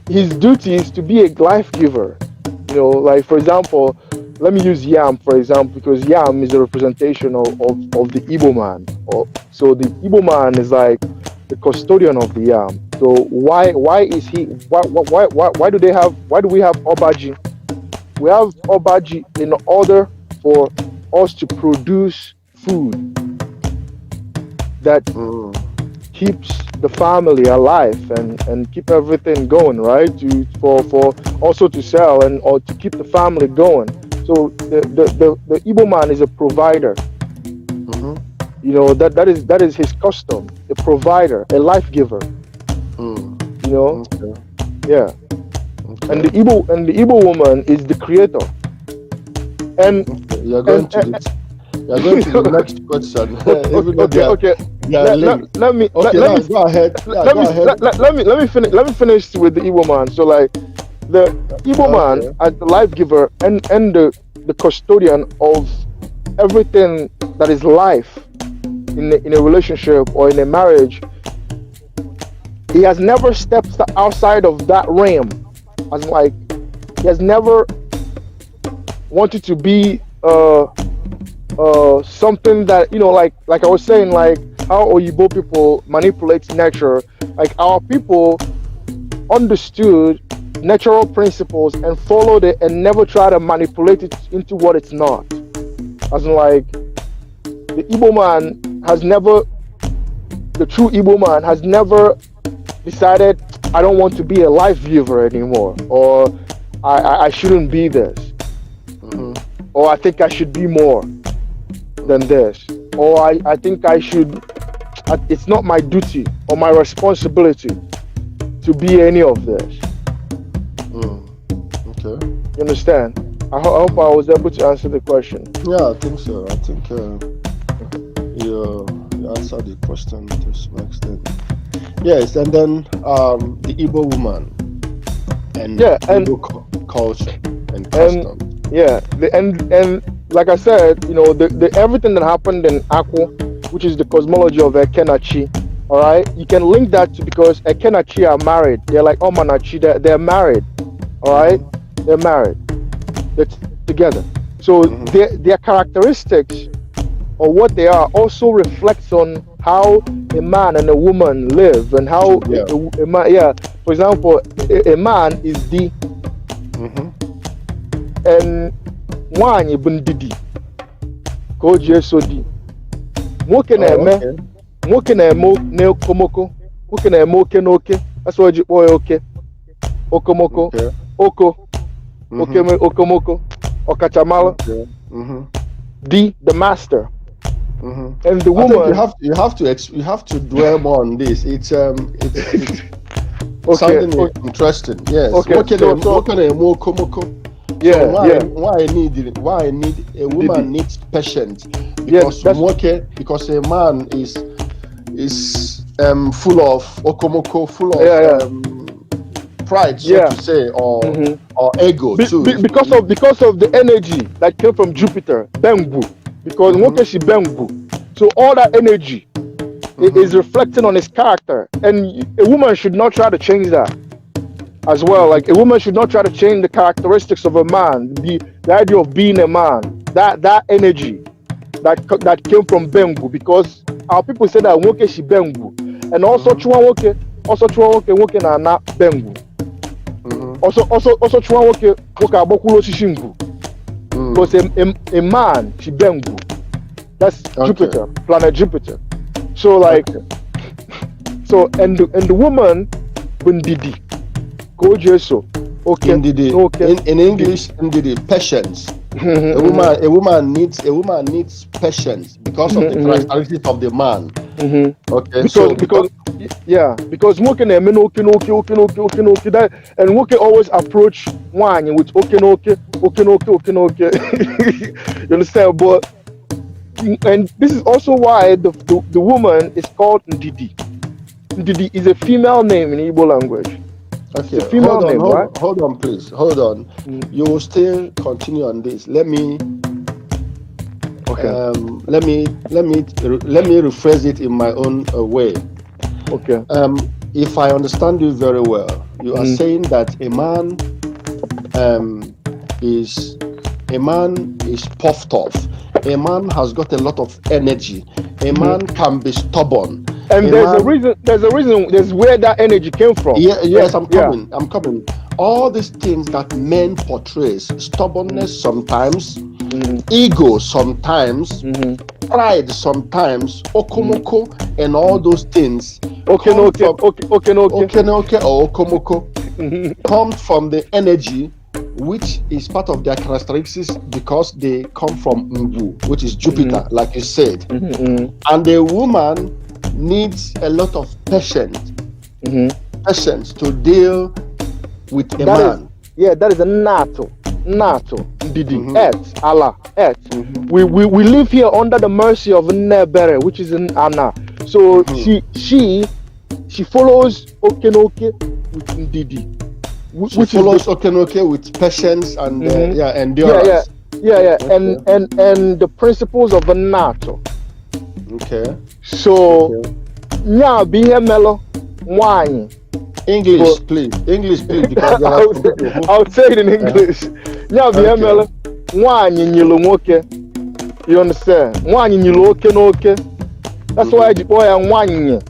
his duty is to be a life giver. You know, like for example, let me use yam for example, because yam is a representation of the Igbo man. So the Igbo man is like the custodian of the yam. So why is he? Why do we have Obaji? We have Obaji in order for us to produce food that keeps the family alive and keep everything going, right? For also to sell and or to keep the family going. So the Igbo man is a provider. You know, that is his custom, a provider, a life giver. You know? Okay. Yeah. Okay. And the Igbo woman is the creator. And you're going to the next question. Okay. Let me go ahead. Let me finish with the Igbo man. So like the Igbo man as the life giver and the custodian of everything that is life in a relationship or in a marriage. He has never stepped outside of that realm. As like he has never wanted to be something that, you know, like I was saying, like how Oyibo people manipulate nature. Like our people understood natural principles and followed it and never try to manipulate it into what it's not. As in like the Igbo man has never, the true Igbo man has never decided, I don't want to be a life giver anymore, or I shouldn't be this, or I think I should be more than this, or I think I should, it's not my duty or my responsibility to be any of this. Okay. You understand? I hope I was able to answer the question. Yeah, I think so. I think you answered the question to some extent. Yes, and then the Igbo woman and Igbo culture and custom. And like I said, you know, the everything that happened in ADU, which is the cosmology of Ekenachi, all right, you can link that to, because Ekenachi are married. They're like Omanachi, they're married, all right, they're married, they're together. So their characteristics or what they are also reflects on how a man and a woman live, and how a man, for example, a man is D, and one ibn Didi, Koji Sodi. Nwoke na-eme komoko, nwoke na-eme oke n'oke. That's why you boy oke, okomoko, oko, okomoko, okachamala. D, the master. And the woman, you have to dwell more on this. It's something interesting. Yes. Why I need a woman needs patience, because because a man is full of okomoko, full of pride, so to say, or ego too. Because of the energy that came from Jupiter, Bengu. Because Nwokeshi Bengu, so all that energy is reflecting on his character, and a woman should not try to change that as well. Like a woman should not try to change the characteristics of a man, the idea of being a man, that energy that came from Bengu, because our people say that Nwokeshi Bengu, and also Chua Nwoke na na Bengu, also Chua Nwoke abokulo shishingu. Because a man, Chibengu, that's Jupiter, planet Jupiter. So like, and the woman, Bundidi, Gojeso, in English, Ndidi, patience. A woman needs patience because of the characteristics of the man. Okay, because Nwoke na-eme n'oke that, and Nwoke always approach nwaanyị with oke n'oke. You understand? But and this is also why the woman is called Ndidi. Ndidi is a female name in Igbo language. Okay, it's a female name, right? Hold on, please. Hold on. You will still continue on this. Let me. Okay. Let me rephrase it in my own way. Okay. If I understand you very well, you are saying that a man is puffed off. A man has got a lot of energy. A man can be stubborn. And there's a reason. There's where that energy came from. Yeah. Yes, I'm coming. I'm coming. All these things that men portrays: stubbornness sometimes, ego sometimes, pride sometimes, okomoko, and all those things. Okonoke or okomoko comes from the energy, which is part of their characteristics because they come from NWAMAMA, which is Jupiter, like you said. And the woman needs a lot of patience to deal with a man. That is a NATO, Didi, Et, Allah, Et. We live here under the mercy of Nebere, which is in Anna. So she follows Okenoke with Ndidi. She follows Okenoke with patience and endurance. Yeah. And the principles of the NATO. Okay. So now be here mellow wine. English, please. Because I'll say it in English. Now be here mellow wine nyilomoke. You understand? Wine nyiloke no okay. That's why the boy and wine.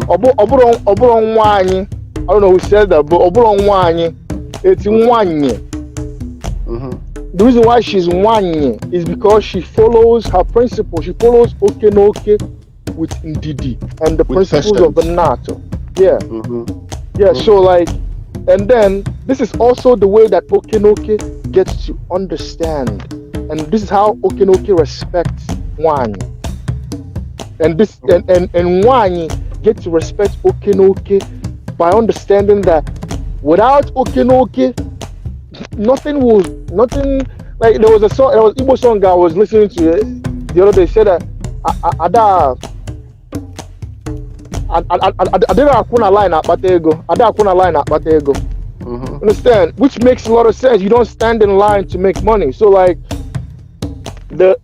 Oburon wine. I don't know who said that, but oburon wine. It's wine. The reason why she's wanye is because she follows her principle. She follows Okenoke with Ndidi and the principles of the NATO. Yeah. So like, and then this is also the way that Okenoke gets to understand, and this is how Okenoke respects Wanye. And this and Wanye gets to respect Okenoke by understanding that without Okenoke, nothing like there was a Igbo song I was listening to the other day. Said that Ada akuna line at Batego. Understand? Which makes a lot of sense. You don't stand in line to make money. So like the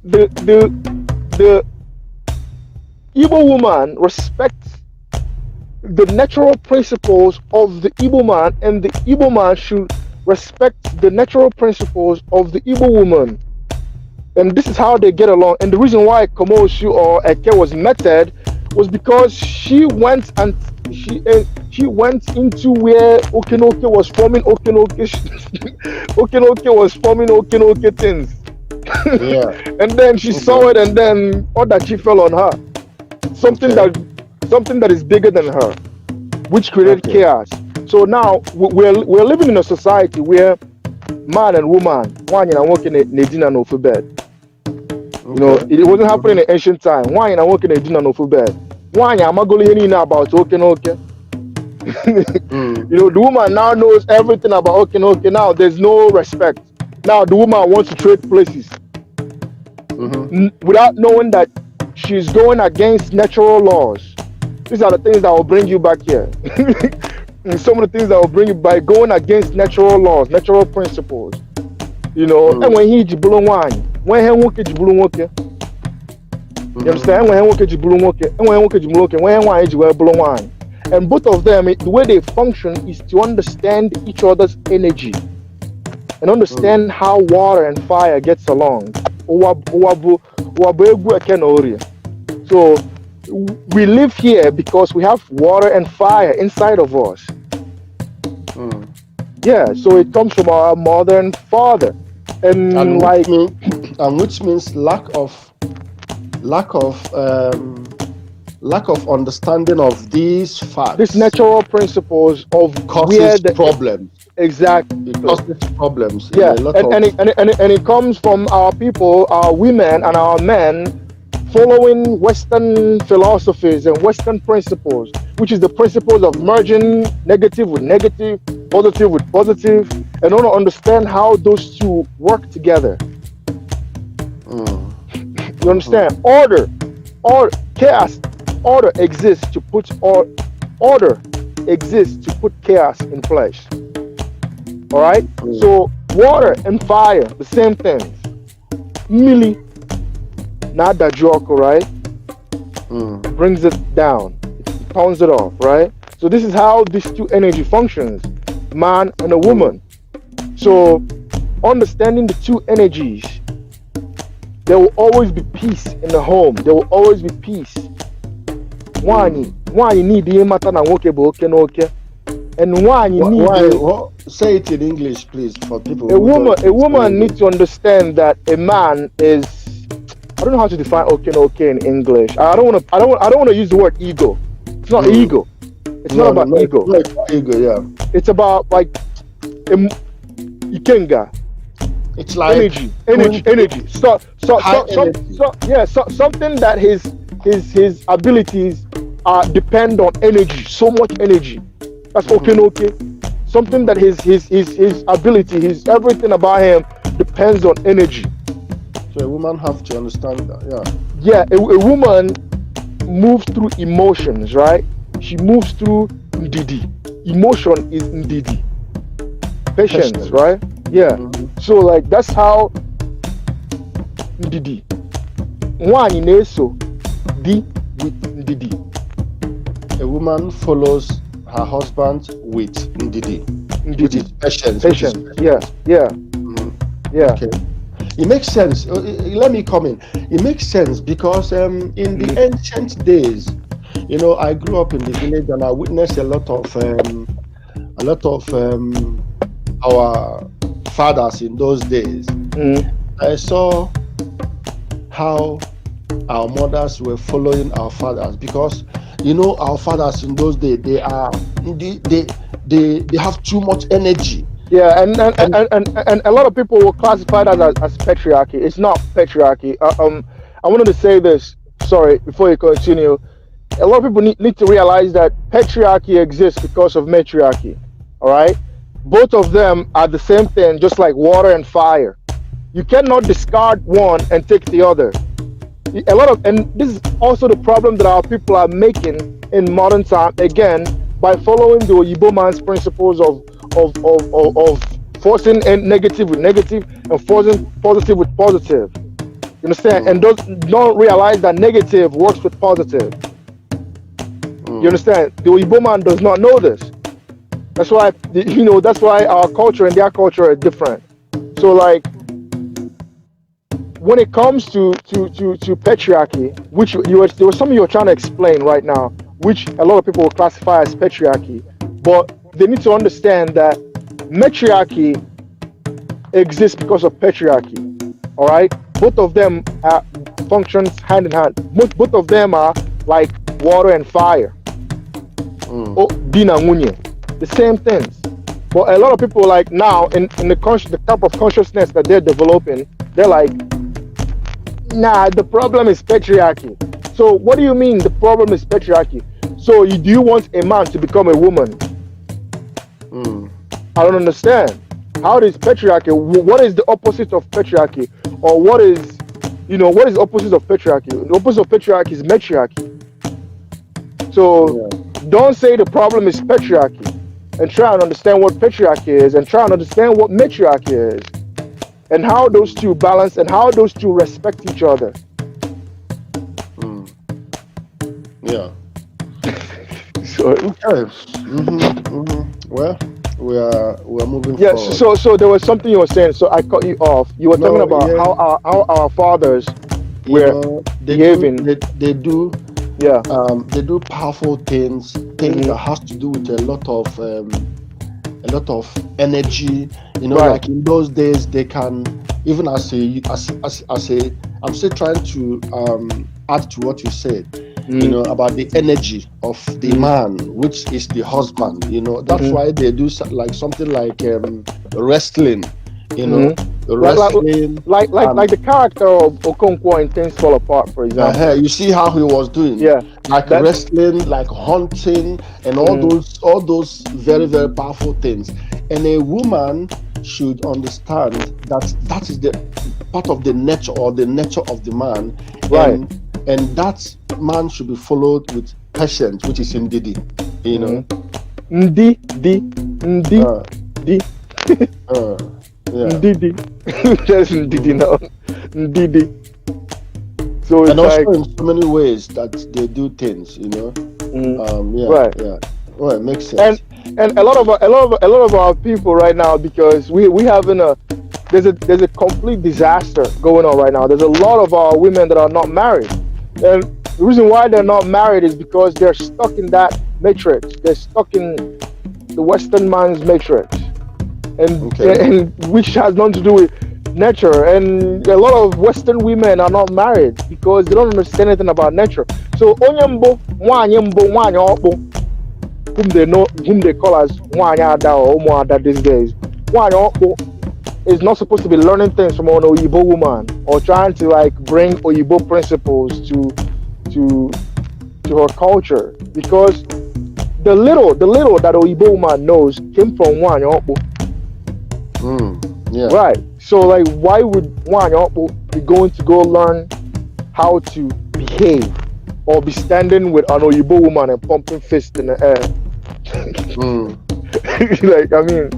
Igbo woman respects the natural principles of the Igbo man, and the Igbo man should respect the natural principles of the Igbo woman. And this is how they get along. And the reason why Komoshu or Eke was meted was because she went into where Okenoke was forming Okenoke was forming Okenoke things. And then she saw it, and then all that she fell on her. Something that is bigger than her, which created chaos. So now we're living in a society where man and woman, one and working in dinner no for bed. You know, it wasn't happening in ancient time. One and working in dinner no for bed. One I'm not going about okay. You know, the woman now knows everything about okay. Now there's no respect. Now the woman wants to trade places without knowing that she's going against natural laws. These are the things that will bring you back here. And some of the things that will bring you by going against natural laws, natural principles. You know, and when he jibulu wine, when he woke jibulu woke. You understand? When he woke jibulu woke, and when he woke jibulu woke, when he wine jibulu wine. And both of them, the way they function is to understand each other's energy and understand how water and fire gets along. So we live here because we have water and fire inside of us. Yeah, so it comes from our mother and father, and which means lack of understanding of these facts. These natural principles of causes problems. Exactly. It causes problems. Yeah, and it comes from our people, our women and our men, following Western philosophies and Western principles, which is the principles of merging negative with negative, positive with positive, and want to understand how those two work together. You understand? Order, chaos, order exists to put order exists to put chaos in place. All right. So water and fire, the same thing. Mili, not that joke, right? Brings it down. It pounds it off, right? So this is how these two energy functions, man and a woman. So understanding the two energies, there will always be peace in the home. There will always be peace. Why need the matter na woke okay, and why you need say it in English, please, for people. A woman needs to understand that a man is. I don't know how to define okay in English. I don't want to use the word ego. It's not ego. It's not about ego. Ego, yeah. It's about like ikenga. It's like energy. Something that his abilities depend on energy. So much energy. That's okay. Something that his ability, his everything about him depends on energy. So a woman have to understand that, yeah. Yeah, a woman moves through emotions, right? She moves through ndidi. Emotion is ndidi. Patience, right? Yeah. So like that's how ndidi. One in eso di with ndidi. A woman follows her husband with ndidi. Which is patience. Yeah. Yeah. Okay. It makes sense. Let me come in. It makes sense because in the ancient days, you know, I grew up in the village and I witnessed a lot of our fathers in those days. I saw how our mothers were following our fathers because, you know, our fathers in those days they have too much energy. Yeah, and a lot of people will classify that as patriarchy. It's not patriarchy. I wanted to say this. Sorry, before you continue. A lot of people need to realize that patriarchy exists because of matriarchy. All right, both of them are the same thing, just like water and fire. You cannot discard one and take the other. And this is also the problem that our people are making in modern time. Again, by following the Oyibo man's principles of forcing negative with negative and forcing positive with positive. You understand? And don't realize that negative works with positive. You understand? The Oyibo man does not know this. That's why, you know, that's why our culture and their culture are different. So like, when it comes to patriarchy, which there was something you were trying to explain right now, which a lot of people will classify as patriarchy, but they need to understand that matriarchy exists because of patriarchy. All right, both of them functions hand in hand. Both of them are like water and fire. Dina munye, the same things. But a lot of people like now in the type of consciousness that they're developing, they're like, nah, the problem is patriarchy. So what do you mean the problem is patriarchy? So do you want a man to become a woman? I don't understand. How is patriarchy? What is the opposite of patriarchy? Or what is the opposite of patriarchy? The opposite of patriarchy is matriarchy. So don't say the problem is patriarchy and try and understand what patriarchy is and try and understand what matriarchy is and how those two balance and how those two respect each other. Yeah. So, okay. Well, we're moving forward. So there was something you were saying, so I cut you off. You were talking about how our fathers were behaving. They do powerful things that has to do with a lot of energy. You know, like in those days, they can even as a I'm still trying to add to what you said. You know, about the energy of the man, which is the husband. You know, that's why they do like something like wrestling. You know, wrestling. Like the character of Okonkwo in Things Fall Apart, for example. You see how he was doing. Yeah. Like wrestling, like hunting, and all those very, very powerful things. And a woman should understand that is the part of the nature of the man, Right. And that man should be followed with patience, which is Ndidi, you know. Ndi. Yeah. Ndidi. Just Ndidi now. Ndidi. So it's and also like, in so many ways that they do things, you know. Right. Yeah. Well, it makes sense. And a lot of our people right now, because we having there's a complete disaster going on right now. There's a lot of our women that are not married, and the reason why they're not married is because they're stuck in that matrix. They're stuck in the Western man's matrix, and which has nothing to do with nature. And a lot of Western women are not married because they don't understand anything about nature. So onyembo nwanyembo okpo, whom they call as nwanyada or umuada these days, nwanyi okpo is not supposed to be learning things from an Oyibo woman or trying to like bring Oyibo principles to her culture, because the little that Oyibo woman knows came from nwanyi okpo. Yeah. Right. So like, why would nwanyi okpo be going to go learn how to behave or be standing with an Oyibo woman and pumping fists in the air? Like, I mean,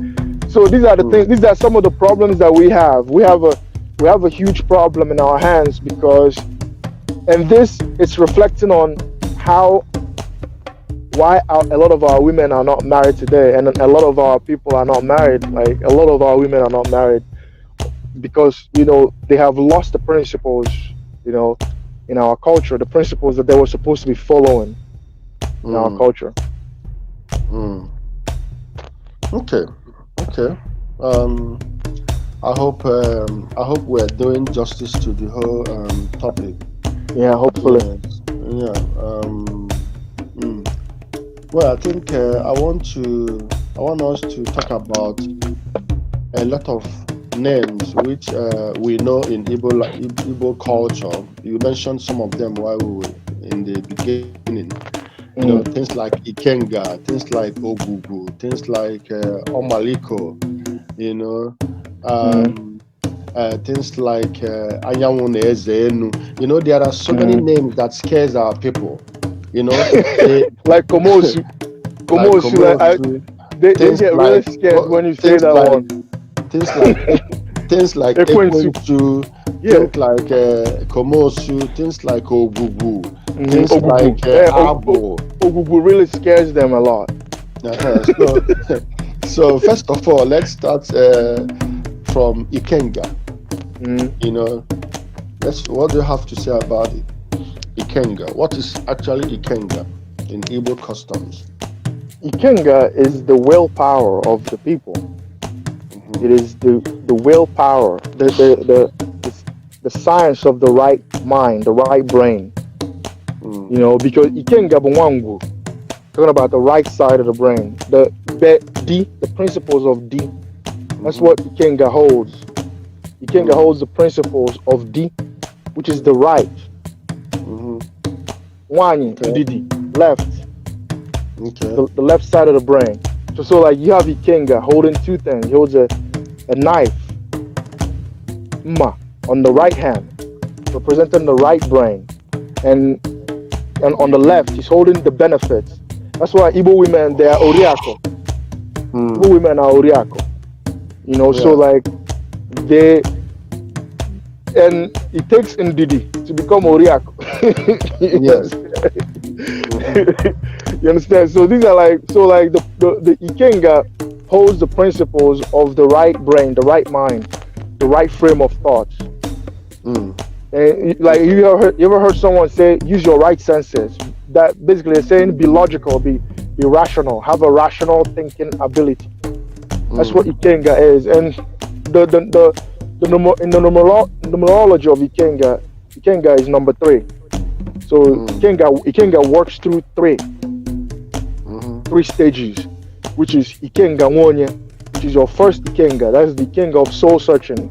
so these are the things. These are some of the problems that we have. We have a huge problem in our hands because, and this is reflecting on why a lot of our women are not married today, and a lot of our people are not married. Like, a lot of our women are not married because, you know, they have lost the principles, you know, in our culture, the principles that they were supposed to be following in our culture. Okay. I hope we're doing justice to the whole topic. Yeah, hopefully. Yeah. Well, I think I want us to talk about a lot of names which we know in Igbo culture. You mentioned some of them while we were in the beginning. You know, things like Ikenga, things like ODOGWU, things like Omaliko, you know, things like ADU-NNA-ANYI. You know, there are so many names that scares our people. You know, like Komosu. They get really scared when you say that one. Things like Ekwensu. things like Komosu, things like ODOGWU, things ODOGWU. like Abo. ODOGWU really scares them a lot. So first of all, let's start from Ikenga. You know, what do you have to say about it? Ikenga. What is actually Ikenga in Igbo customs? Ikenga is the willpower of the people. It is the willpower, the science of the right mind, the right brain. You know, because Ikenga Bwangu, talking about the right side of the brain, the principles of D. That's what Ikenga holds. Ikenga holds the principles of D, which is the right. Wanyi, Didi, left. The left side of the brain. So like, you have Ikenga holding two things. He holds a knife, on the right hand, representing the right brain, and on the left he's holding the benefits. That's why Igbo women, they are Oriako. Igbo women are Oriako. You know, so like and it takes Ndidi to become Oriako. You understand? So these are like, the Ikenga holds the principles of the right brain, the right mind, the right frame of thoughts. And like, you ever heard someone say, use your right senses? That basically is saying, be logical, be rational, have a rational thinking ability. That's what Ikenga is. And in the numerology of Ikenga is number 3. So Ikenga works through three stages, which is Ikenga Nwonya, which is your first Ikenga. That is the Ikenga of soul searching.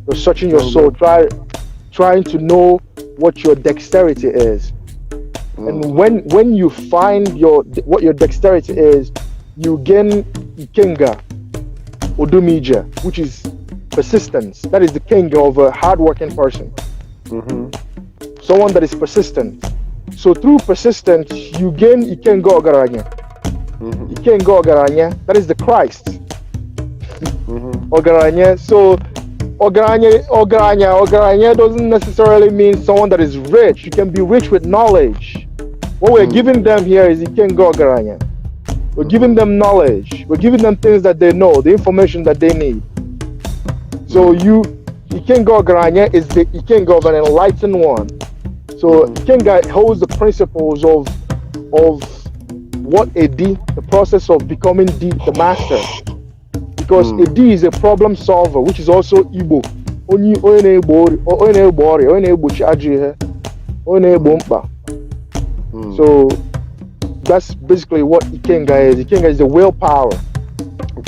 You're searching your soul, trying to know what your dexterity is. And when you find what your dexterity is, you gain Ikenga Odumija, which is persistence. That is the Ikenga of a hardworking person. someone that is persistent. So through persistence, you can go ogaranya. You can go ogaranya. That is the Christ. Ogaranya. So ogaranya doesn't necessarily mean someone that is rich. You can be rich with knowledge. What we're giving them here is you can go ogaranya. We're giving them knowledge. We're giving them things that they know, the information that they need. So you can go ogaranya is the Ikenga of an enlightened one. So Ikenga holds the principles of what a D, the process of becoming D, the master. Because a D is a problem solver, which is also Igbo. So that's basically what Ikenga is. Ikenga is the willpower,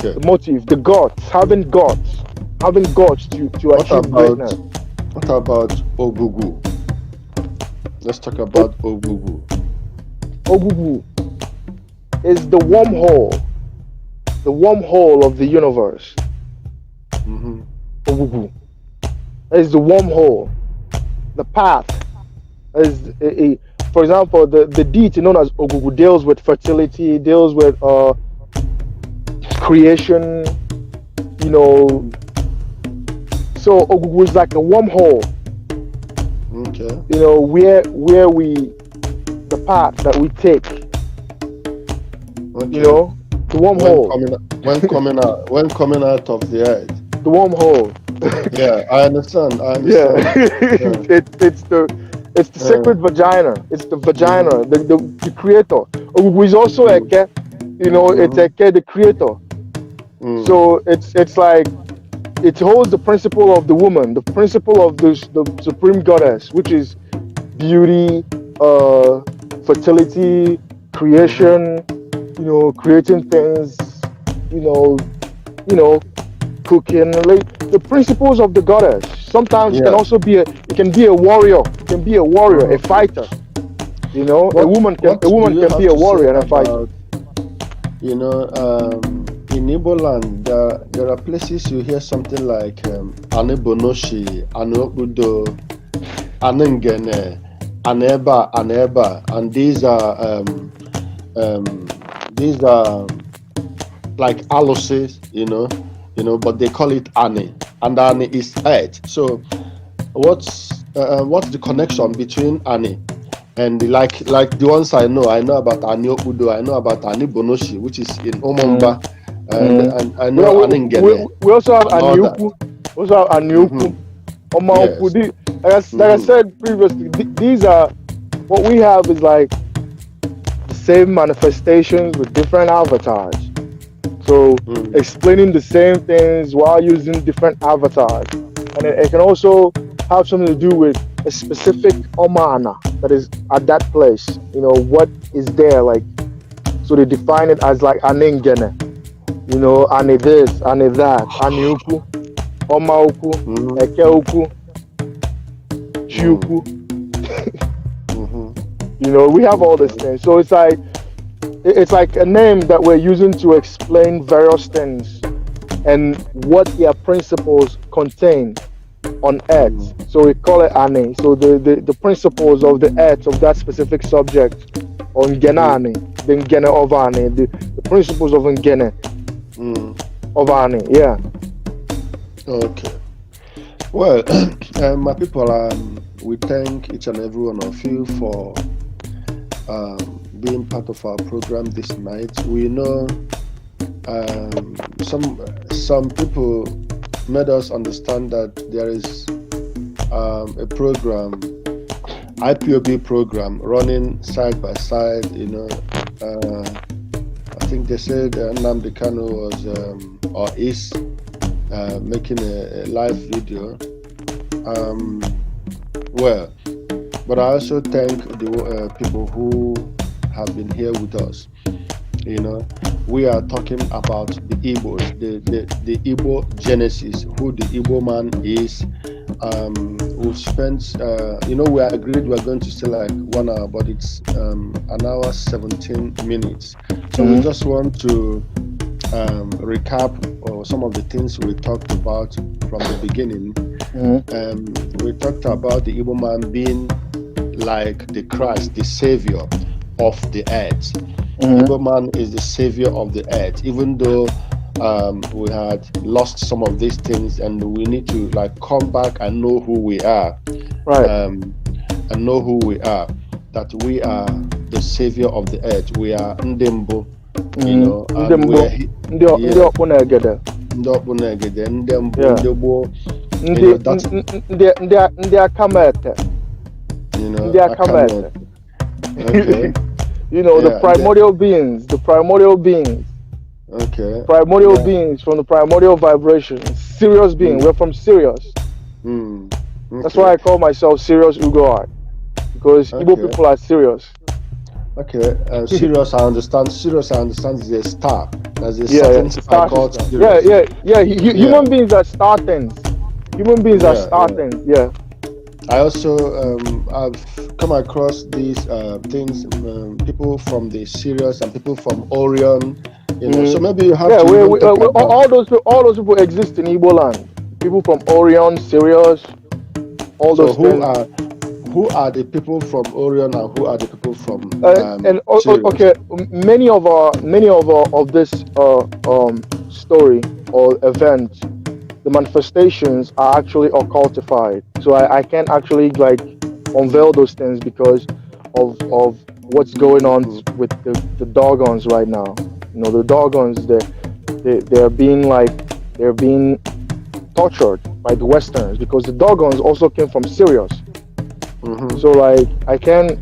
the motive, the guts, having guts to achieve greatness. What about ODOGWU? Let's talk about ODOGWU. ODOGWU is the wormhole of the universe. ODOGWU is the wormhole, the path. For example, the deity known as ODOGWU deals with fertility, deals with creation, So ODOGWU is like a wormhole. Where the path that we take. The wormhole. When coming out of the earth. The wormhole. Yeah, I understand. Yeah. It's the sacred vagina. It's the vagina, the creator. ODOGWU is also it's the creator. So it's like it holds the principle of the woman, the principle of the supreme goddess, which is beauty, fertility, creation, creating things, cooking, like the principles of the goddess. Sometimes it can also be a warrior. It can be a warrior, a fighter. A woman can be a warrior and a fighter. In Igbo land, there are places you hear something like Anebonoshi, Anobudo, Anengene, Aneba, and these are like aloses, but they call it Ane, and Ane is earth. So, what's the connection between Ane and like the ones I know about Aniokudo, I know about Anebonoshi, which is in Omomba. And I know we also have Aniuku. Omauku. Like I said previously, these are what we have is like the same manifestations with different avatars. So explaining the same things while using different avatars, and it can also have something to do with a specific Omana that is at that place. What is there, like, so they define it as like Anengene. Ane this, ane that, ane uku, oma uku, eke uku, chiuku. We have all these things. So it's like a name that we're using to explain various things and what their principles contain on earth. So we call it Ane. So the principles of the earth of that specific subject on Genane, the Ngene of Ane, the principles of Ngene. Of Ane, yeah. Okay. Well, my people, we thank each and every one of you for being part of our program this night. We know some people made us understand that there is a program, IPOB program, running side by side. I think they said Nnamdi Kanu was is making a live video. But I also thank the people who have been here with us. We are talking about the Igbos, the Igbo genesis, who the Igbo man is. We've spent, we agreed we are going to stay like 1 hour, but it's an hour 17 minutes. So we just want to recap some of the things we talked about from the beginning. We talked about the Igbo man being like the Christ, the savior of the earth. Mm-hmm. Igbo man is the savior of the earth, even though we had lost some of these things, and we need to like come back and know who we are, Right. and know who we are, that we are the savior of the earth. We are Ndembo, you know, and we are Ndị ọkpụ na-egede. Ndị ọkpụ na-egede, Ndembo, Yeah. ndị gboo, Ndị akamete. you know, Ndị akamete. Okay. You know, Yeah, the primordial beings, Okay. primordial beings from the primordial vibrations, serious being. We're from Sirius. Okay. That's why I call myself Sirius UGO, because Igbo people are serious. Okay, Sirius, I understand. Sirius, I understand, is a star. There's a Yeah, certain star star called system. Sirius. Human beings are star things. Human beings are star things. Yeah. I also I've come across these things, people from the Sirius and people from Orion. You know, so maybe you have to all those people exist in Igbo land. People from Orion, Sirius, all those things. Who are the people from Orion and who are the people from Sirius? Okay, many of this story or event, the manifestations are actually occultified. So I can't actually like unveil those things because of what's going on with the Dogons right now. You know, the Dogons, they're being tortured by the Westerners, because the Dogons also came from Sirius. So like I cannot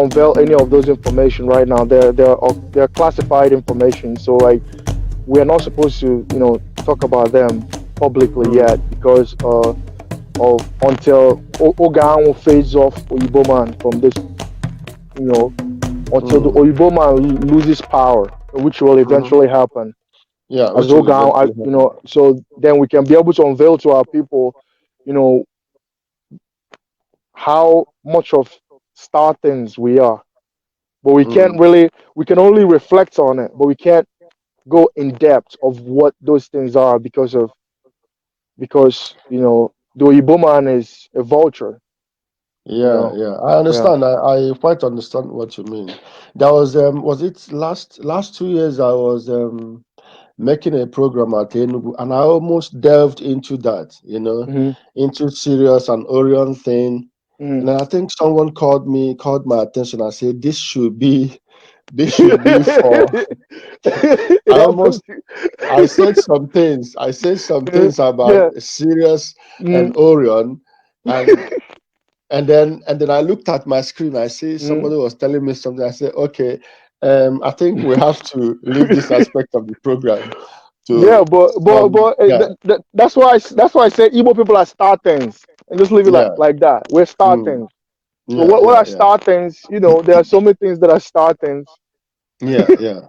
unveil any of those information right now. They're classified information. So like we are not supposed to, you know, talk about them publicly yet, because of until OBA-IGBO fades off Oyibo man from this, you know, until the Oyibo man loses power, which will eventually happen. Yeah, as OBA-IGBO, you know, so then we can be able to unveil to our people, you know, how much of star things we are. But we can't really, we can only reflect on it, but we can't go in depth of what those things are, because you know, the Oyibo man is a vulture. Yeah, I understand. I quite understand what you mean. There was it last 2 years I was making a program at Enugu, and I almost delved into that, you know, into Sirius and Orion thing. And I think someone called my attention and said this should be for I said some things about Sirius and Orion, and then I looked at my screen. I see somebody was telling me something. I said, okay, I think we have to leave this aspect of the program. That's why I said Igbo people are star things, and just leave it like that. We're star things. So what are star things? You know, there are so many things that are star things. Anyway,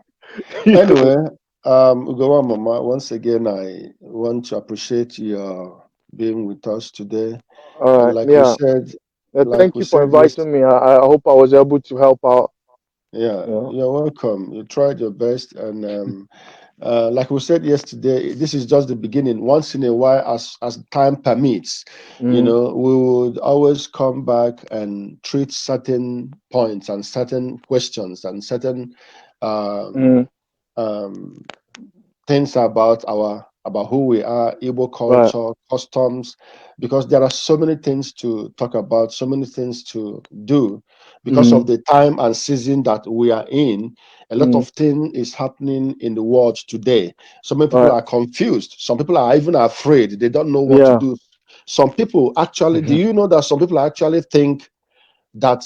UGO-NNA-ANYI, once again, I want to appreciate your being with us today. All right. Like we said, thank you for inviting me. I hope I was able to help out. Yeah, you're welcome. You tried your best, and like we said yesterday, this is just the beginning. Once in a while, as time permits, you know, we would always come back and treat certain points and certain questions and certain things about who we are, Igbo culture, customs, because there are so many things to talk about, so many things to do. Because of the time and season that we are in, a lot of things is happening in the world today. So many people are confused. Some people are even afraid. They don't know what to do. Some people actually, do you know that some people actually think that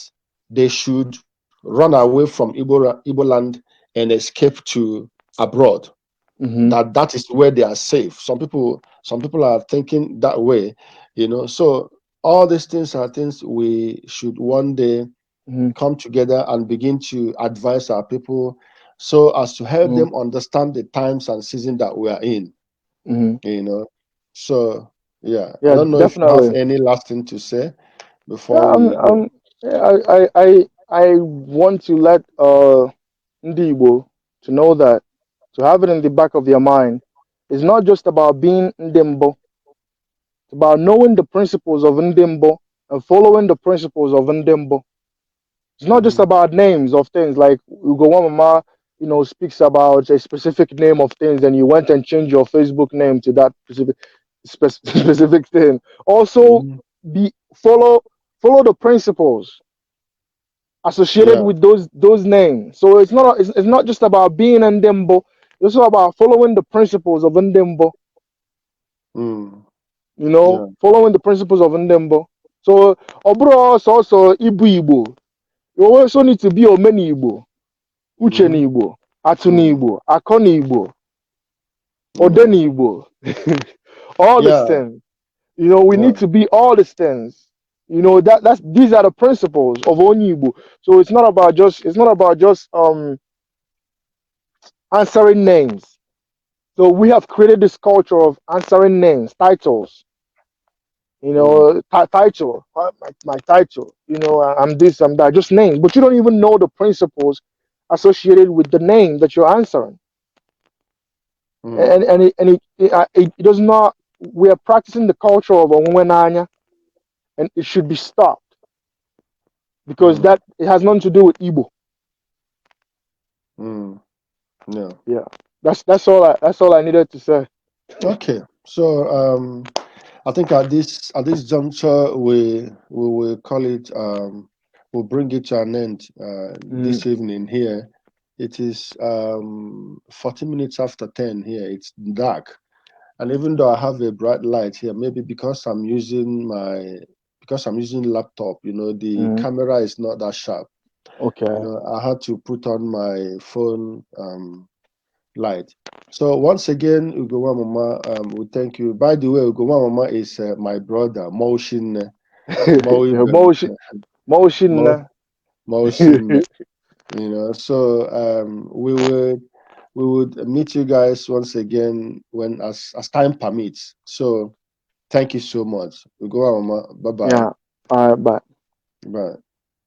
they should run away from Igbo land and escape to abroad? That is where they are safe. Some people are thinking that way, you know. So all these things are things we should one day come together and begin to advise our people, so as to help them understand the times and season that we are in, you know. So I don't know if you have any last thing to say before we go. I want to let Ndibo to know that, to have it in the back of your mind, it's not just about being Ndembo. It's about knowing the principles of Ndembo following the principles of Ndembo. It's not just about names of things. Like UGO-WAMAMA, speaks about a specific name of things, and you went and changed your Facebook name to that specific thing. Also, follow the principles associated with those names. So it's not just about being Ndembo. It's also about following the principles of Ndembo. Following the principles of Ndembo. So Obro also Igbo. You also need to be Omeni Igbo, Uche Igbo, Atuni Igbo, Akoni Igbo, Odeni Igbo. All these things. We need to be all these things. These are the principles of Onyi Igbo. So it's not about just answering names. So we have created this culture of answering names, titles. Title, my title. I'm this, I'm that, just names. But you don't even know the principles associated with the name that you're answering. And it does not. We are practicing the culture of Onwenanya, and it should be stopped because that it has nothing to do with Igbo. Yeah. That's all I needed to say. Okay. So I think at this juncture we will call it we'll bring it to an end this evening here. It is 40 minutes after 10 here. It's dark. And even though I have a bright light here, maybe because I'm using laptop, the camera is not that sharp. Okay. I had to put on my phone light. So once again, UGO-WAMAMA, we thank you. By the way, UGO-WAMAMA is my brother, Motion. Motion. So we would meet you guys once again when as time permits. So thank you so much. UGO-WAMAMA. Bye bye. Yeah. All right. Bye. Bye.